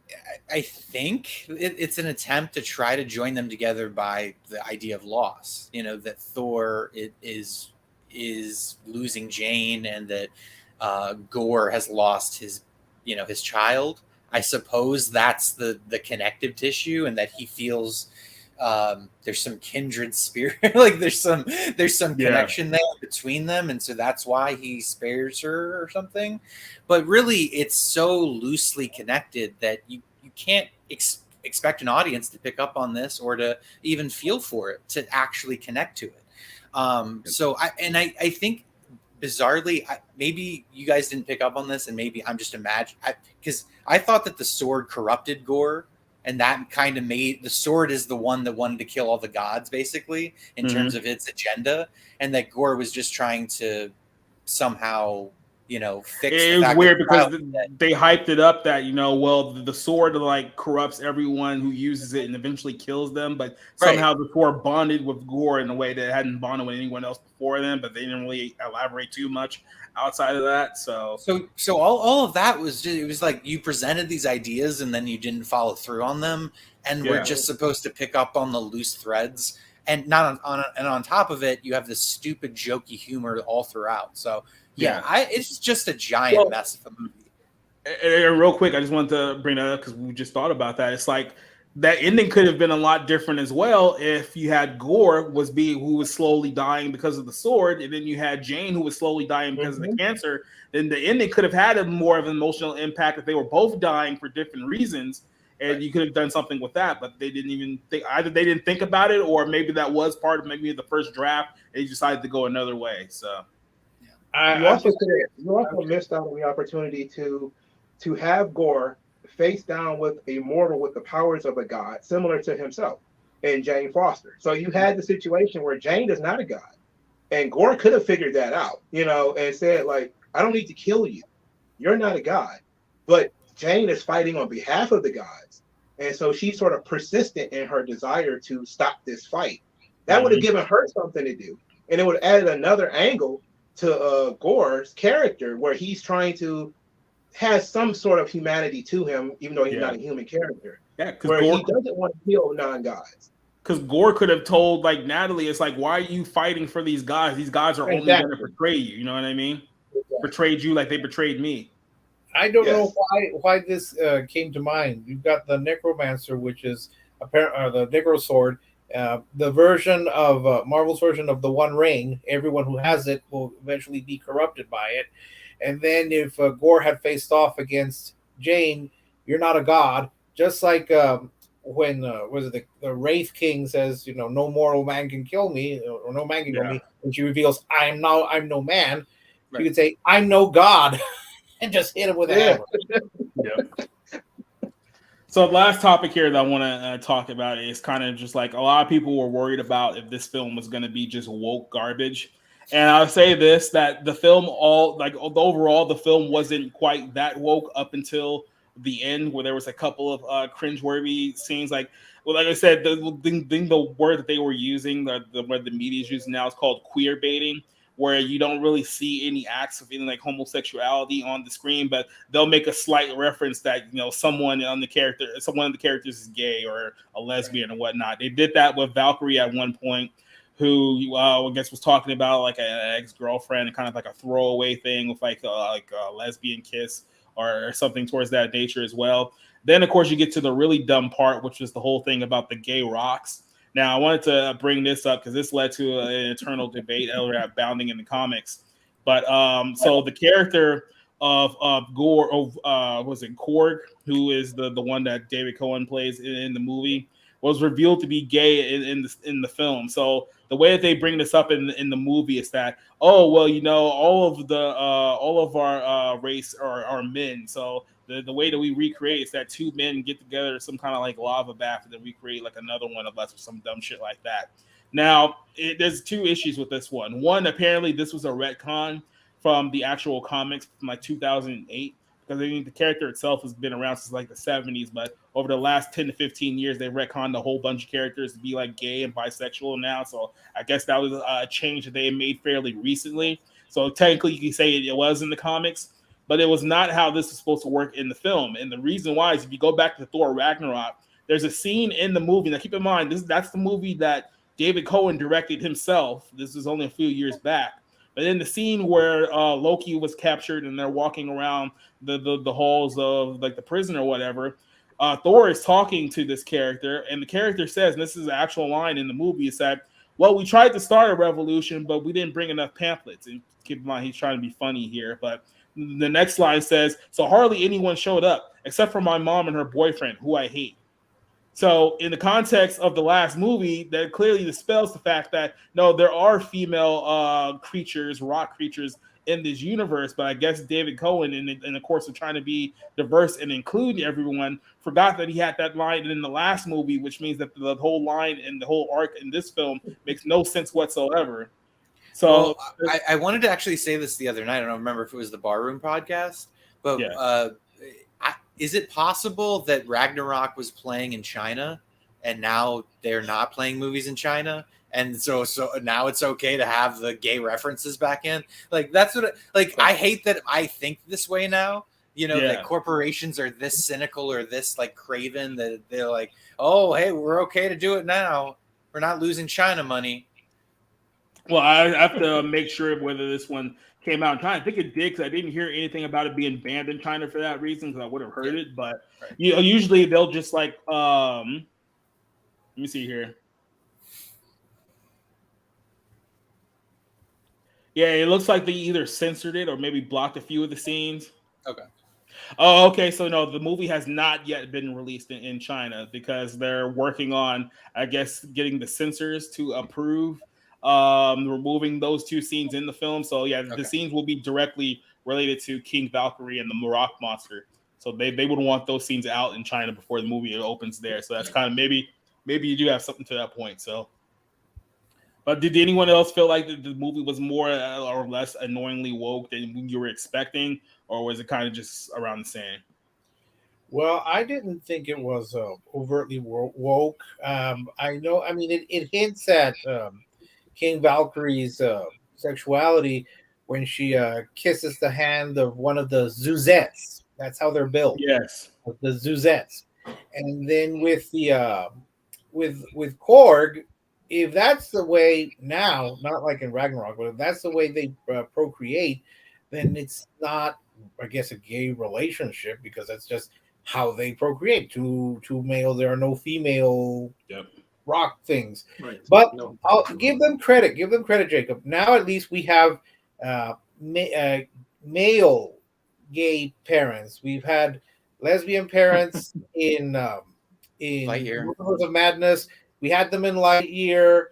it's an attempt to try to join them together by the idea of loss. That Thor is losing Jane, and that Gore has lost his child. I suppose that's the connective tissue, and that he feels there's some kindred spirit, there's some connection there between them, and so that's why he spares her or something. But really, it's so loosely connected that you can't expect an audience to pick up on this or to even feel for it to actually connect to it. So I think bizarrely, maybe you guys didn't pick up on this, and maybe I'm just imagining, because I thought that the sword corrupted Gore. And that kind of made the sword is the one that wanted to kill all the gods, basically, in terms of its agenda, and that Gore was just trying to somehow, fix. It was weird because they hyped it up that the sword corrupts everyone who uses it and eventually kills them, but somehow the sword bonded with Gore in a way that it hadn't bonded with anyone else before them. But they didn't really elaborate too much outside of that. So all of that was just, it was like you presented these ideas and then you didn't follow through on them, and we're just supposed to pick up on the loose threads, and not on top of it, you have this stupid jokey humor all throughout. So it's just a giant mess of a movie. And real quick, I just wanted to bring that up because we just thought about that. It's like that ending could have been a lot different as well if you had Gore who was slowly dying because of the sword, and then you had Jane who was slowly dying because of the cancer. Then the ending could have had a more of an emotional impact if they were both dying for different reasons, and you could have done something with that. But they didn't even think, either they didn't think about it, or maybe that was part of maybe the first draft. They decided to go another way. So you also missed out on the opportunity to have Gore face down with a mortal with the powers of a god, similar to himself, and Jane Foster. So you had the situation where Jane is not a god, and Gore could have figured that out, and said, like, I don't need to kill you. You're not a god. But Jane is fighting on behalf of the gods. And so she's sort of persistent in her desire to stop this fight. That would have given her something to do. And it would have added another angle to Gore's character, where he's trying to has some sort of humanity to him, even though he's not a human character. Yeah, because where he doesn't want to kill non-gods. Because Gore could have told, like, Natalie, it's like, why are you fighting for these guys? These guys are only going to betray you. You know what I mean? Betrayed you like they betrayed me. I don't know why this came to mind. You've got the Necromancer, which is the Necro Sword. The version of Marvel's version of the One Ring. Everyone who has it will eventually be corrupted by it. And then if Gore had faced off against Jane, you're not a god. Just like when the Wraith King says, no mortal man can kill me, or no man can kill me, and she reveals, I'm no man. Right. You could say, I'm no god, and just hit him with a hammer. So the last topic here that I want to talk about is kind of just like a lot of people were worried about if this film was going to be just woke garbage. And I'll say this, that the film overall, the film wasn't quite that woke up until the end, where there was a couple of cringeworthy scenes. Like I said, the word that they were using, the word the media is using now, is called queer baiting, where you don't really see any acts of any like homosexuality on the screen, but they'll make a slight reference that someone of the characters is gay or a lesbian or whatnot. They did that with Valkyrie at one point, who I guess was talking about like an ex-girlfriend and kind of like a throwaway thing with like a lesbian kiss or something towards that nature as well. Then, of course, you get to the really dumb part, which is the whole thing about the gay rocks. Now, I wanted to bring this up because this led to an eternal debate abounding in the comics. But so the character of Gore, was it Korg, who is the one that David Cohen plays in the movie, was revealed to be gay in the film. So the way that they bring this up in the movie is that, all of our race are men. So the way that we recreate is that two men get together, some kind of like lava bath, and then we create like another one of us or some dumb shit like that. Now, there's two issues with this one. One, apparently this was a retcon from the actual comics from like 2008. Because I mean, the character itself has been around since like the 70s, but over the last 10 to 15 years, they've retconned a whole bunch of characters to be like gay and bisexual now. So I guess that was a change that they made fairly recently. So technically, you can say it was in the comics, but it was not how this is supposed to work in the film. And the reason why is if you go back to Thor Ragnarok, there's a scene in the movie. Now, keep in mind, that's the movie that David Cohen directed himself. This was only a few years back. But in the scene where Loki was captured and they're walking around the halls of like the prison or whatever, Thor is talking to this character, and the character says, and this is the actual line in the movie, is that, well, we tried to start a revolution, but we didn't bring enough pamphlets. And keep in mind, he's trying to be funny here. But the next line says, so hardly anyone showed up except for my mom and her boyfriend, who I hate. So in the context of the last movie, that clearly dispels the fact that, no, there are female creatures, rock creatures in this universe, but I guess David Cohen, in the course of trying to be diverse and include everyone, forgot that he had that line in the last movie, which means that the whole line and the whole arc in this film makes no sense whatsoever. So I wanted to actually say this the other night. I don't remember if it was the Barroom podcast, but is it possible that Ragnarok was playing in China and now they're not playing movies in China? And so now it's okay to have the gay references back in. Like, that's what, I hate that I think this way now, that corporations are this cynical or this like craven that they're like, oh, hey, we're okay to do it now. We're not losing China money. Well, I have to make sure whether this one came out in China. I think it did because I didn't hear anything about it being banned in China for that reason because I would have heard it. But Right. usually they'll just like let me see here. Yeah, it looks like they either censored it or maybe blocked a few of the scenes. Okay. Oh, okay. So no, the movie has not yet been released in China because they're working on, I guess, getting the censors to approve removing those two scenes in the film. So yeah, the scenes will be directly related to King Valkyrie and the Morocco monster. So they would want those scenes out in China before the movie opens there. So that's kind of maybe you do have something to that point. So. But did anyone else feel like the movie was more or less annoyingly woke than you were expecting, or was it kind of just around the same? Well, I didn't think it was overtly woke. I know, I mean, it hints at King Valkyrie's sexuality when she kisses the hand of one of the Zuzettes. That's how they're built. Yes, the Zuzettes. And then with the with Korg, if that's the way now, not like in Ragnarok, but if that's the way they procreate, then it's not, I guess, a gay relationship because that's just how they procreate. Two males, there are no female rock things. Right. But No. I'll give them credit. Give them credit, Jacob. Now at least we have male gay parents. We've had lesbian parents in Lightyear. Multiverse of Madness. We had them in Lightyear,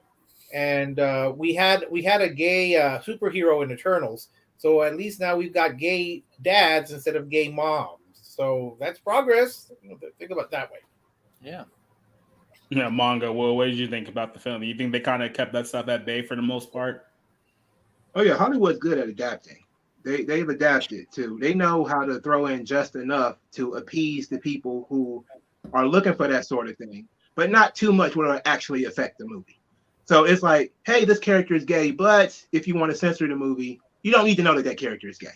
and we had a gay superhero in Eternals. So at least now we've got gay dads instead of gay moms. So that's progress. Think about it that way. Yeah. Yeah, Mongo. Well, what did you think about the film? You think they kind of kept that stuff at bay for the most part? Oh yeah, Hollywood's good at adapting. They've adapted too. They know how to throw in just enough to appease the people who are looking for that sort of thing, but not too much where it'll actually affect the movie. So it's like, hey, this character is gay, but if you want to censor the movie, you don't need to know that character is gay,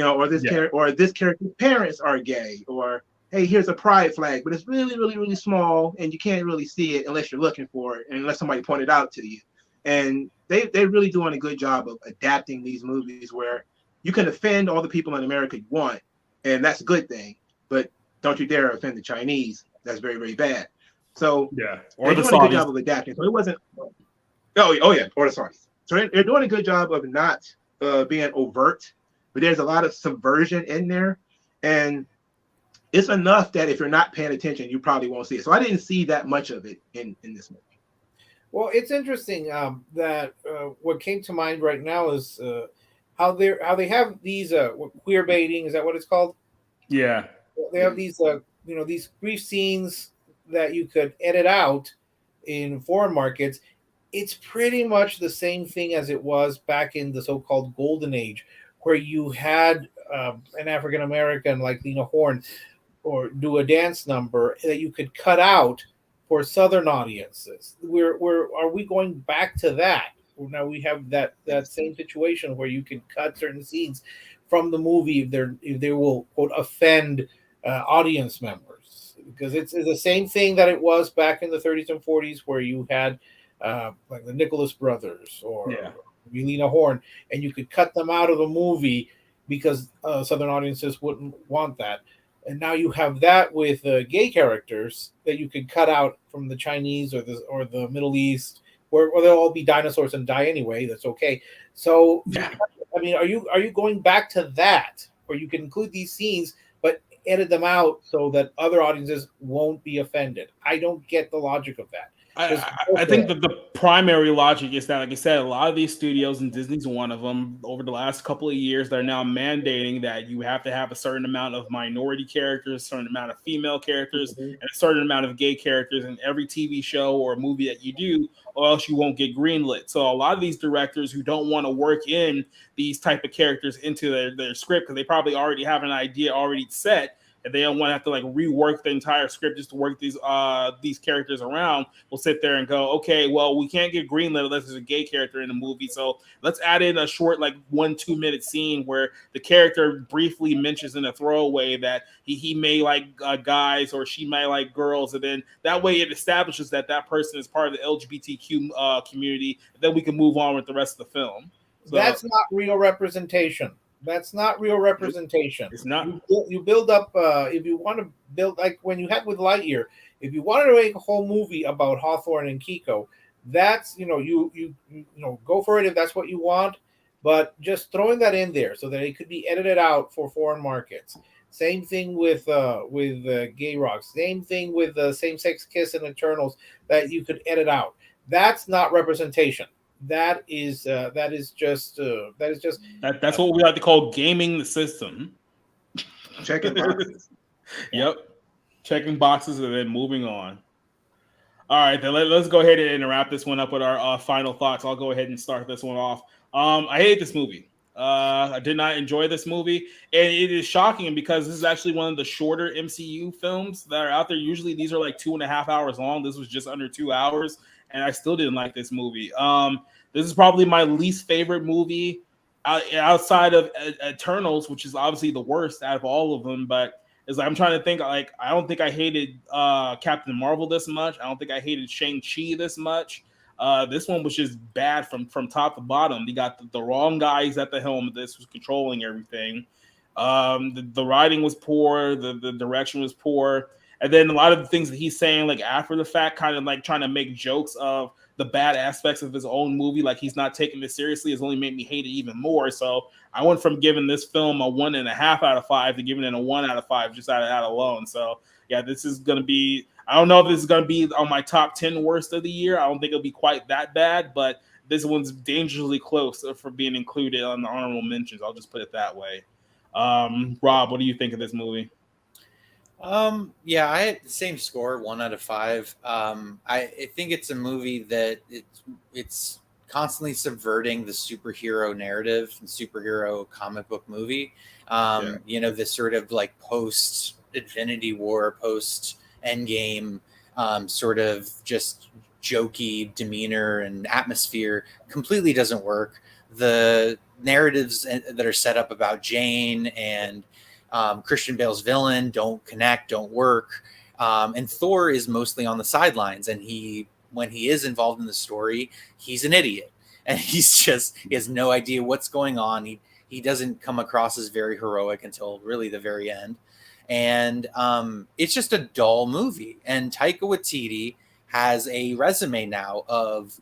or this character's parents are gay, or hey, here's a pride flag, but it's really, really, really small, and you can't really see it unless you're looking for it, and unless somebody pointed it out to you. And they're really doing a good job of adapting these movies where you can offend all the people in America you want, and that's a good thing, but don't you dare offend the Chinese. That's very, very bad. So or they're the doing a good Saudis. job of adapting. So it wasn't. Oh yeah, or the Saudis. So they're doing a good job of not being overt, but there's a lot of subversion in there, and it's enough that if you're not paying attention, you probably won't see it. So I didn't see that much of it in this movie. Well, it's interesting that what came to mind right now is how they have these queer baiting. Is that what it's called? Yeah. They have these these brief scenes that you could edit out in foreign markets. It's pretty much the same thing as it was back in the so-called golden age, where you had an African American like Lena Horne or do a dance number that you could cut out for Southern audiences. Are we going back to that? Now we have that same situation where you can cut certain scenes from the movie if they will quote offend audience members, because it's the same thing that it was back in the 30s and 40s where you had like the Nicholas brothers or Lena Horne, and you could cut them out of the movie because Southern audiences wouldn't want that. And now you have that with gay characters that you could cut out from the Chinese or the Middle East, where they'll all be dinosaurs and die anyway. That's okay. So, I mean, are you going back to that, where you can include these scenes but edit them out so that other audiences won't be offended? I don't get the logic of that. I think that the primary logic is that, like I said, a lot of these studios, and Disney's one of them, over the last couple of years, they're now mandating that you have to have a certain amount of minority characters, a certain amount of female characters, and a certain amount of gay characters in every TV show or movie that you do, or else you won't get greenlit. So a lot of these directors who don't want to work in these type of characters into their script, because they probably already have an idea already set, and they don't want to have to like rework the entire script just to work these characters around, will sit there and go, okay, well, we can't get greenlit unless there's a gay character in the movie, so let's add in a short like 1-2 minute scene where the character briefly mentions in a throwaway that he may like guys or she may like girls, and then that way it establishes that person is part of the LGBTQ community, and then we can move on with the rest of the film. So, that's not real representation. That's not real representation. It's not. You build up. If you want to build, like when you had with Lightyear, if you wanted to make a whole movie about Hawthorne and Kiko, that's you go for it if that's what you want. But just throwing that in there so that it could be edited out for foreign markets. Same thing with Gay Rock. Same thing with the same-sex kiss and Eternals that you could edit out. That's not representation. That's what we like to call gaming the system. Checking boxes. Yep, checking boxes and then moving on. All right, then let's go ahead and wrap this one up with our final thoughts. I'll go ahead and start this one off. I hate this movie. I did not enjoy this movie, and it is shocking because this is actually one of the shorter MCU films that are out there. Usually these are like 2.5 hours long. This was just under 2 hours, and I still didn't like this movie. This is probably my least favorite movie outside of Eternals, which is obviously the worst out of all of them. But it's like I'm trying to think. Like I don't think I hated Captain Marvel this much. I don't think I hated Shang-Chi this much. This one was just bad from top to bottom. You got the wrong guys at the helm of this, was controlling everything. The writing was poor. The direction was poor. And then a lot of the things that he's saying, like after the fact, kind of like trying to make jokes of the bad aspects of his own movie, like he's not taking this seriously, has only made me hate it even more. So I went from giving this film a 1.5 out of 5 to giving it a 1 out of 5 just out of that alone. So yeah, this is going to be, I don't know if this is going to be on my top 10 worst of the year. I don't think it'll be quite that bad, but this one's dangerously close for being included on the honorable mentions. I'll just put it that way. Rob, what do you think of this movie? Yeah, I had the same score, 1 out of 5. I think it's a movie that it's constantly subverting the superhero narrative and superhero comic book movie. This sort of like post Infinity War, post Endgame, sort of just jokey demeanor and atmosphere completely doesn't work. The narratives that are set up about Jane and Christian Bale's villain don't connect, don't work. And Thor is mostly on the sidelines, and when he is involved in the story, he's an idiot, and he has no idea what's going on. He doesn't come across as very heroic until really the very end. And it's just a dull movie. And Taika Waititi has a resume now of,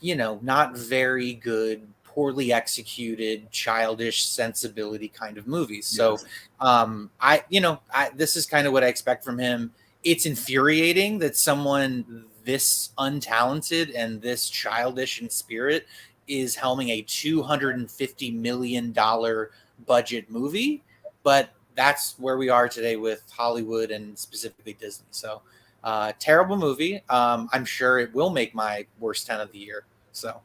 not very good, poorly executed, childish sensibility kind of movies. So this is kind of what I expect from him. It's infuriating that someone this untalented and this childish in spirit is helming a $250 million budget movie, but that's where we are today with Hollywood and specifically Disney. So terrible movie. I'm sure it will make my worst 10 of the year. So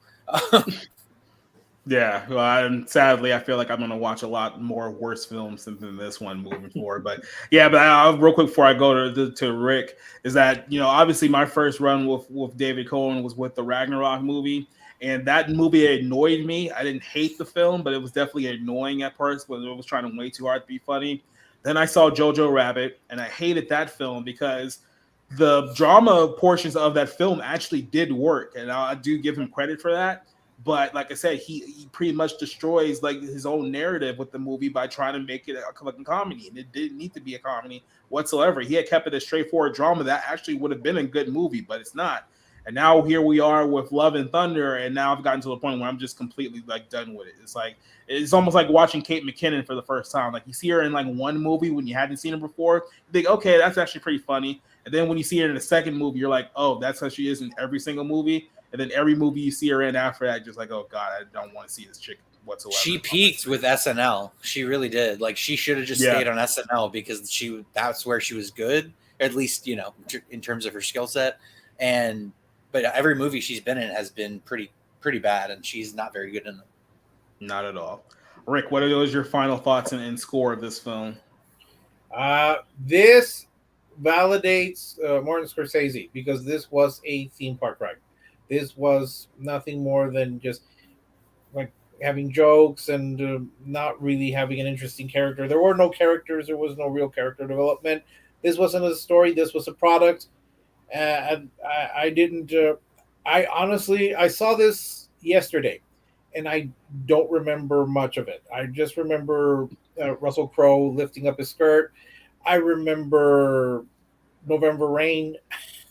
yeah, well, sadly, I feel like I'm going to watch a lot more worse films than this one moving forward. But yeah, real quick before I go to Rick, is that, obviously my first run with David Cohen was with the Ragnarok movie. And that movie annoyed me. I didn't hate the film, but it was definitely annoying at first when it was trying way too hard to be funny. Then I saw Jojo Rabbit, and I hated that film because the drama portions of that film actually did work. And I do give him credit for that. But like I said, he pretty much destroys like his own narrative with the movie by trying to make it a fucking comedy, and it didn't need to be a comedy whatsoever. He had kept it a straightforward drama that actually would have been a good movie, but it's not. And now here we are with Love and Thunder, and now I've gotten to the point where I'm just completely like done with it. It's almost like watching Kate McKinnon for the first time. Like you see her in like one movie when you hadn't seen her before, you think, okay, that's actually pretty funny. And then when you see her in the second movie, you're like, oh, that's how she is in every single movie. And then every movie you see her in after that, just like, oh God, I don't want to see this chick whatsoever. She peaked with SNL. She really did. Like she should have just stayed on SNL because that's where she was good, at least, in terms of her skill set. But every movie she's been in has been pretty bad, and she's not very good in them. Not at all. Rick, what are your final thoughts and score of this film? This validates Martin Scorsese because this was a theme park ride. This was nothing more than just like having jokes and not really having an interesting character. There were no characters. There was no real character development. This wasn't a story. This was a product. And I didn't. I honestly, I saw this yesterday, and I don't remember much of it. I just remember Russell Crowe lifting up his skirt. I remember November Rain,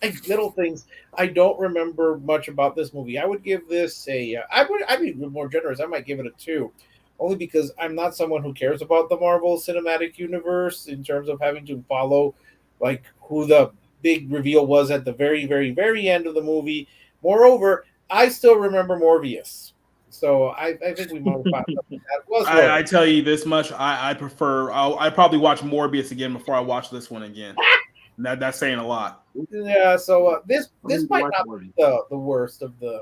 like little things. I don't remember much about this movie. I would give this I'd be more generous. I might give it a 2, only because I'm not someone who cares about the Marvel Cinematic Universe in terms of having to follow like who the big reveal was at the very, very, very end of the movie. Moreover, I still remember Morbius. So I think we might find something that was I tell you this much: I prefer. I probably watch Morbius again before I watch this one again. That's saying a lot. Yeah. So this might not be the worst of the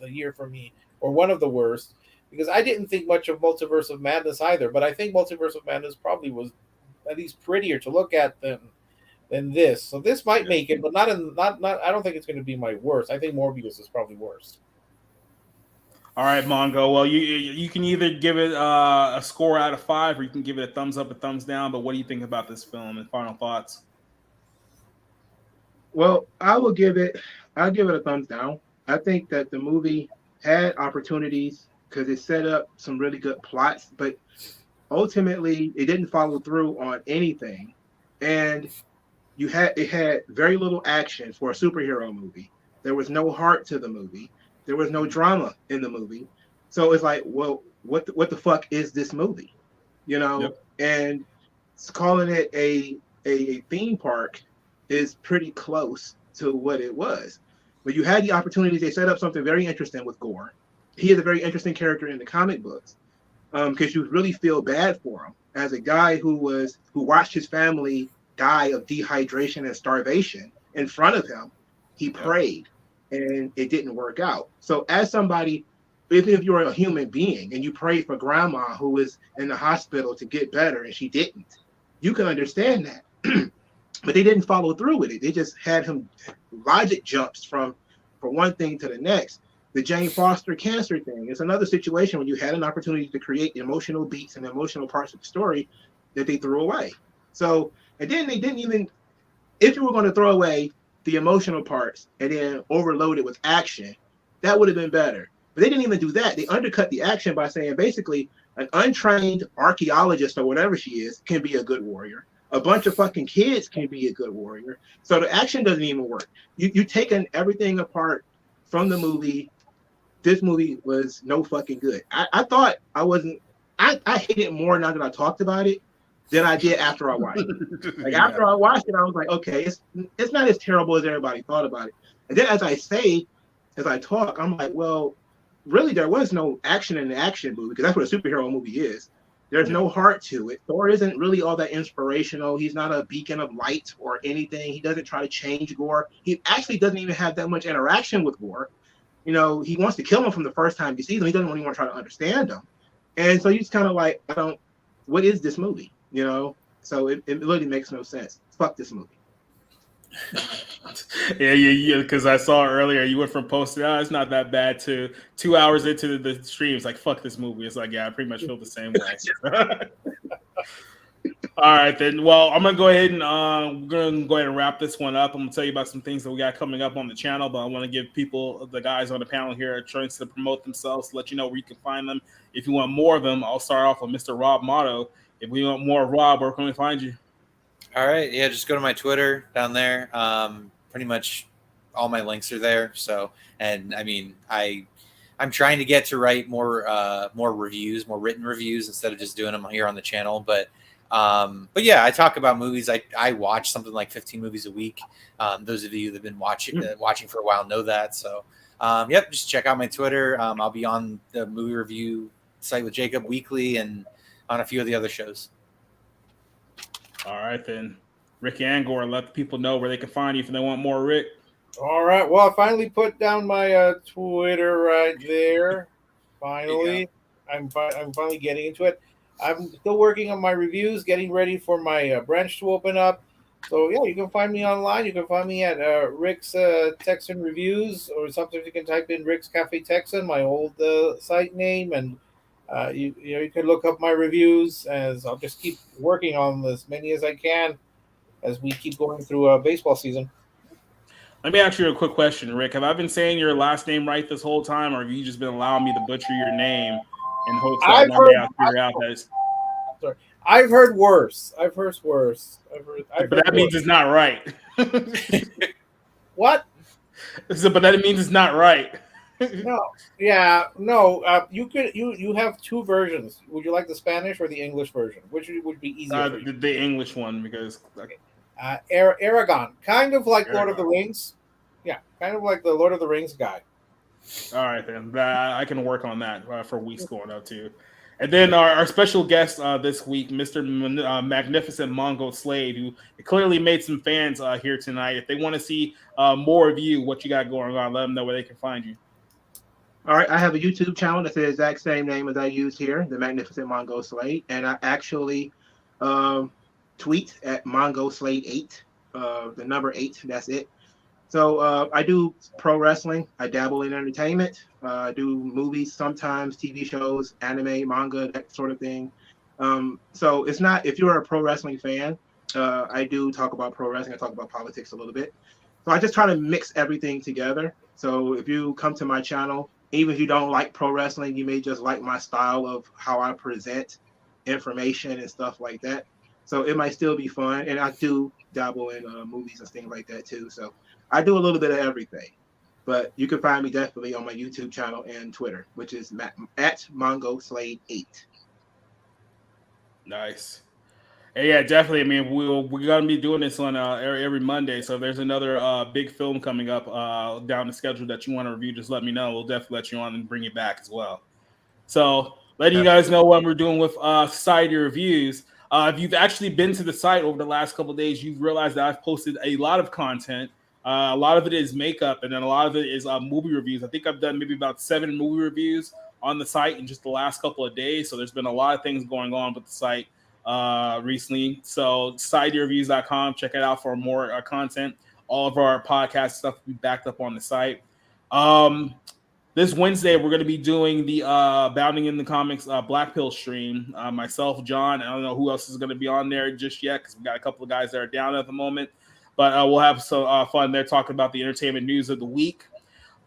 year for me, or one of the worst, because I didn't think much of Multiverse of Madness either. But I think Multiverse of Madness probably was at least prettier to look at than this. So this might make it, but not. I don't think it's going to be my worst. I think Morbius is probably worse. All right, Mongo. Well, you can either give it a score out of 5, or you can give it a thumbs up, a thumbs down. But what do you think about this film and final thoughts? Well, I'll give it a thumbs down. I think that the movie had opportunities because it set up some really good plots, but ultimately it didn't follow through on anything. And it had very little action for a superhero movie. There was no heart to the movie. There was no drama in the movie. So it's like, well, what the fuck is this movie? You know? Yep. And calling it a theme park is pretty close to what it was. But you had the opportunities. They set up something very interesting with Gore. He is a very interesting character in the comic books because you really feel bad for him as a guy who watched his family die of dehydration and starvation in front of him. He prayed and it didn't work out. So as somebody, even if you're a human being and you pray for grandma who was in the hospital to get better and she didn't, you can understand that. But they didn't follow through with it. They just had him logic jumps from one thing to the next. The Jane Foster cancer thing is another situation when you had an opportunity to create emotional beats and emotional parts of the story that they threw away. So, and then they didn't even, if you were going to throw away the emotional parts and then overload it with action, that would have been better. But they didn't even do that. They undercut the action by saying basically an untrained archaeologist or whatever she is can be a good warrior. A bunch of fucking kids can be a good warrior. So the action doesn't even work. You taken everything apart from the movie. This movie was no fucking good. I thought I wasn't. I hate it more now that I talked about it than I did after I watched it. Like after I watched it, I was like, okay, it's not as terrible as everybody thought about it. And then as I talk, I'm like, well, really, there was no action in the action movie because that's what a superhero movie is. There's no heart to it. Thor isn't really all that inspirational. He's not a beacon of light or anything. He doesn't try to change Gore. He actually doesn't even have that much interaction with Gore. You know, he wants to kill him from the first time he sees him. He doesn't really want to try to understand him. And so you just kind of like, what is this movie? You know? So it really makes no sense. Fuck this movie. Yeah. Because I saw earlier you went from posting, it's not that bad, to 2 hours into the stream. It's like, fuck this movie. It's like, yeah, I pretty much feel the same way. All right, then. Well, I'm gonna go ahead and wrap this one up. I'm gonna tell you about some things that we got coming up on the channel, but I want to give the guys on the panel here a chance to promote themselves, to let you know where you can find them. If you want more of them, I'll start off with Mr. Rob Motto. If we want more of Rob, where can we find you? All right. Yeah, just go to my Twitter down there. Pretty much all my links are there. So, and I mean, I'm trying to get to write more reviews, more written reviews instead of just doing them here on the channel. But yeah, I talk about movies. I watch something like 15 movies a week. Those of you that have been watching for a while know that. So, yep, just check out my Twitter. I'll be on the movie review site with Jacob weekly and on a few of the other shows. All right, then. Rick Angor, let the people know where they can find you if they want more Rick. All right. Well, I finally put down my Twitter right there. Finally, I'm finally getting into it. I'm still working on my reviews, getting ready for my branch to open up. So yeah, you can find me online. You can find me at Rick's Texan Reviews, or sometimes you can type in Rick's Cafe Texan, my old site name, and you can look up my reviews. As I'll just keep working on as many as I can as we keep going through baseball season. Let me ask you a quick question, Rick. Have I been saying your last name right this whole time, or have you just been allowing me to butcher your name in hopes that one day I'll figure out that it's... Sorry. I've heard worse. I've heard worse. But that means it's not right. What? But that means it's not right. No. Yeah. No. You have two versions. Would you like the Spanish or the English version? Which would be easier? For you? The English one, because Aragon, kind of like Aragon. Lord of the Rings. Yeah, kind of like the Lord of the Rings guy. All right, then. I can work on that for weeks going up too. And then our special guest this week, Mr. Magnificent Mongo Slade, who clearly made some fans here tonight. If they want to see more of you, what you got going on, let them know where they can find you. All right, I have a YouTube channel that's the exact same name as I use here, the Magnificent Mongo Slade, and I actually tweet at Mongo Slade 8, the number 8. That's it. So I do pro wrestling. I dabble in entertainment. I do movies sometimes, TV shows, anime, manga, that sort of thing. So it's not, if you're a pro wrestling fan, I do talk about pro wrestling. I talk about politics a little bit. So I just try to mix everything together. So if you come to my channel, even if you don't like pro wrestling, you may just like my style of how I present information and stuff like that. So it might still be fun. And I do dabble in movies and things like that too. So I do a little bit of everything. But you can find me definitely on my YouTube channel and Twitter, which is at Mongo Slade 8. Nice. Yeah, definitely. I mean, we're gonna be doing this on every Monday. So if there's another big film coming up down the schedule that you want to review, just let me know. We'll definitely let you on and bring it back as well. So letting you guys know what we're doing with Society Reviews. If you've actually been to the site over the last couple of days, you've realized that I've posted a lot of content. A lot of it is makeup, and then a lot of it is movie reviews. I think I've done maybe about 7 movie reviews on the site in just the last couple of days. So there's been a lot of things going on with the site recently. So societyreviews.com, check it out for more content. All of our podcast stuff will be backed up on the site. This Wednesday, we're going to be doing the Bounding in the Comics Black Pill stream. Myself, John, I don't know who else is going to be on there just yet because we've got a couple of guys that are down at the moment. But we'll have some fun there talking about the entertainment news of the week.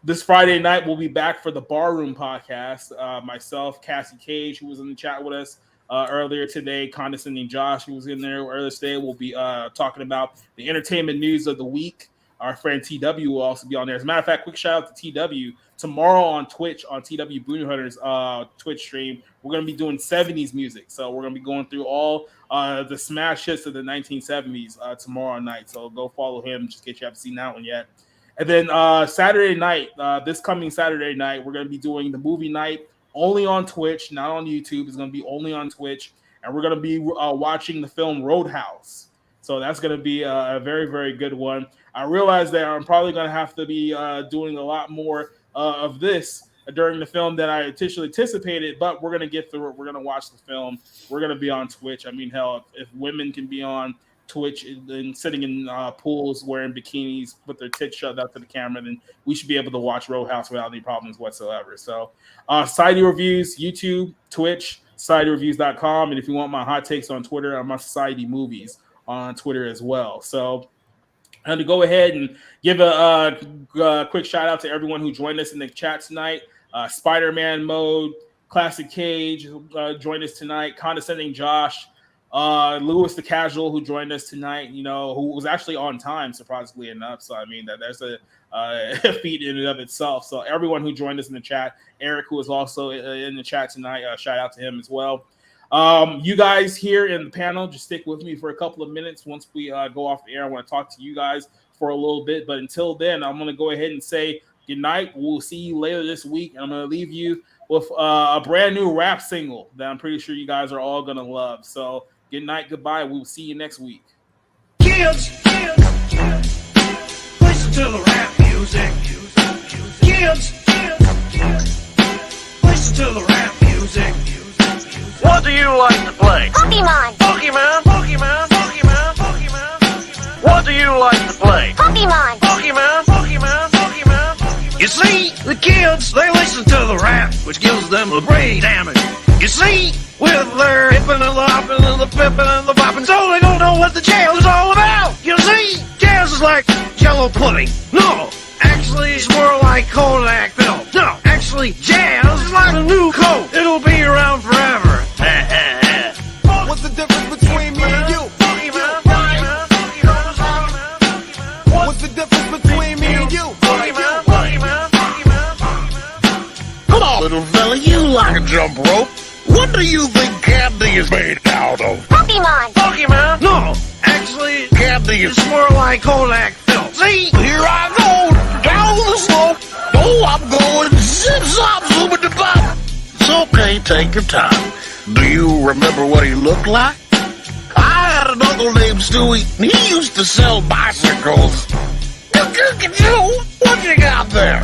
This Friday night, we'll be back for the Barroom podcast. Myself, Cassie Cage, who was in the chat with us earlier today, Condescending Josh, who was in there earlier today, will be talking about the entertainment news of the week. Our friend TW will also be on there. As a matter of fact, quick shout out to TW. Tomorrow on Twitch, on TW Booney Hunters Twitch stream, we're going to be doing 70s music. So we're going to be going through all the smash hits of the 1970s tomorrow night. So go follow him just in case you haven't seen that one yet. And then Saturday night, this coming Saturday night, we're going to be doing the movie night only on Twitch, not on YouTube. It's going to be only on Twitch. And we're going to be watching the film Roadhouse. So that's going to be a very, very good one. I realize that I'm probably going to have to be doing a lot more of this during the film than I initially anticipated, but we're going to get through it. We're going to watch the film. We're going to be on Twitch. I mean, hell, if women can be on Twitch and sitting in pools wearing bikinis with their tits shoved out to the camera, then we should be able to watch Roadhouse without any problems whatsoever. So Society Reviews, YouTube, Twitch, societyreviews.com. And if you want my hot takes on Twitter, I'm on Society Movies on Twitter as well. So and to go ahead and give a quick shout out to everyone who joined us in the chat tonight. Spider-Man Mode, Classic Cage, who joined us tonight. Condescending Josh, Lewis the Casual, who joined us tonight. You know, who was actually on time, surprisingly enough. So I mean, that's a feat in and of itself. So everyone who joined us in the chat, Eric, who was also in the chat tonight, shout out to him as well. You guys here in the panel, just stick with me for a couple of minutes. Once we go off the air, I want to talk to you guys for a little bit. But until then, I'm going to go ahead and say good night. We'll see you later this week. And I'm going to leave you with a brand new rap single that I'm pretty sure you guys are all going to love. So good night, goodbye. We'll see you next week. Kids, listen to the rap music. Kids, listen to the rap music. What do you like to play? Pokemon. Pokemon, Pokemon, Pokemon, Pokemon. What do you like to play? Pokemon. Pokemon, Pokemon, Pokemon, Pokemon. You see, the kids, they listen to the rap, which gives them the brain damage. You see, with their hippin' and the hoppin' and the pippin' and the boppin', so they don't know what the jazz is all about. You see, jazz is like Jello pudding. No, actually, it's more like Kodak film. No, actually, jazz is like a new coat. It'll be around forever. What's the difference between me and you? What's the difference between me and you? Come on, little fella, you like a jump rope. What do you think candy is made out of? Pokemon. Pokemon? No, actually, Candy is... it's more like Kodak film. See? Here I go, down the slope. Oh, I'm going zip-zop, zoom-a-da-bop. It's okay, take your time. Do you remember what he looked like? I had an uncle named Stewie, and he used to sell bicycles. What you got there?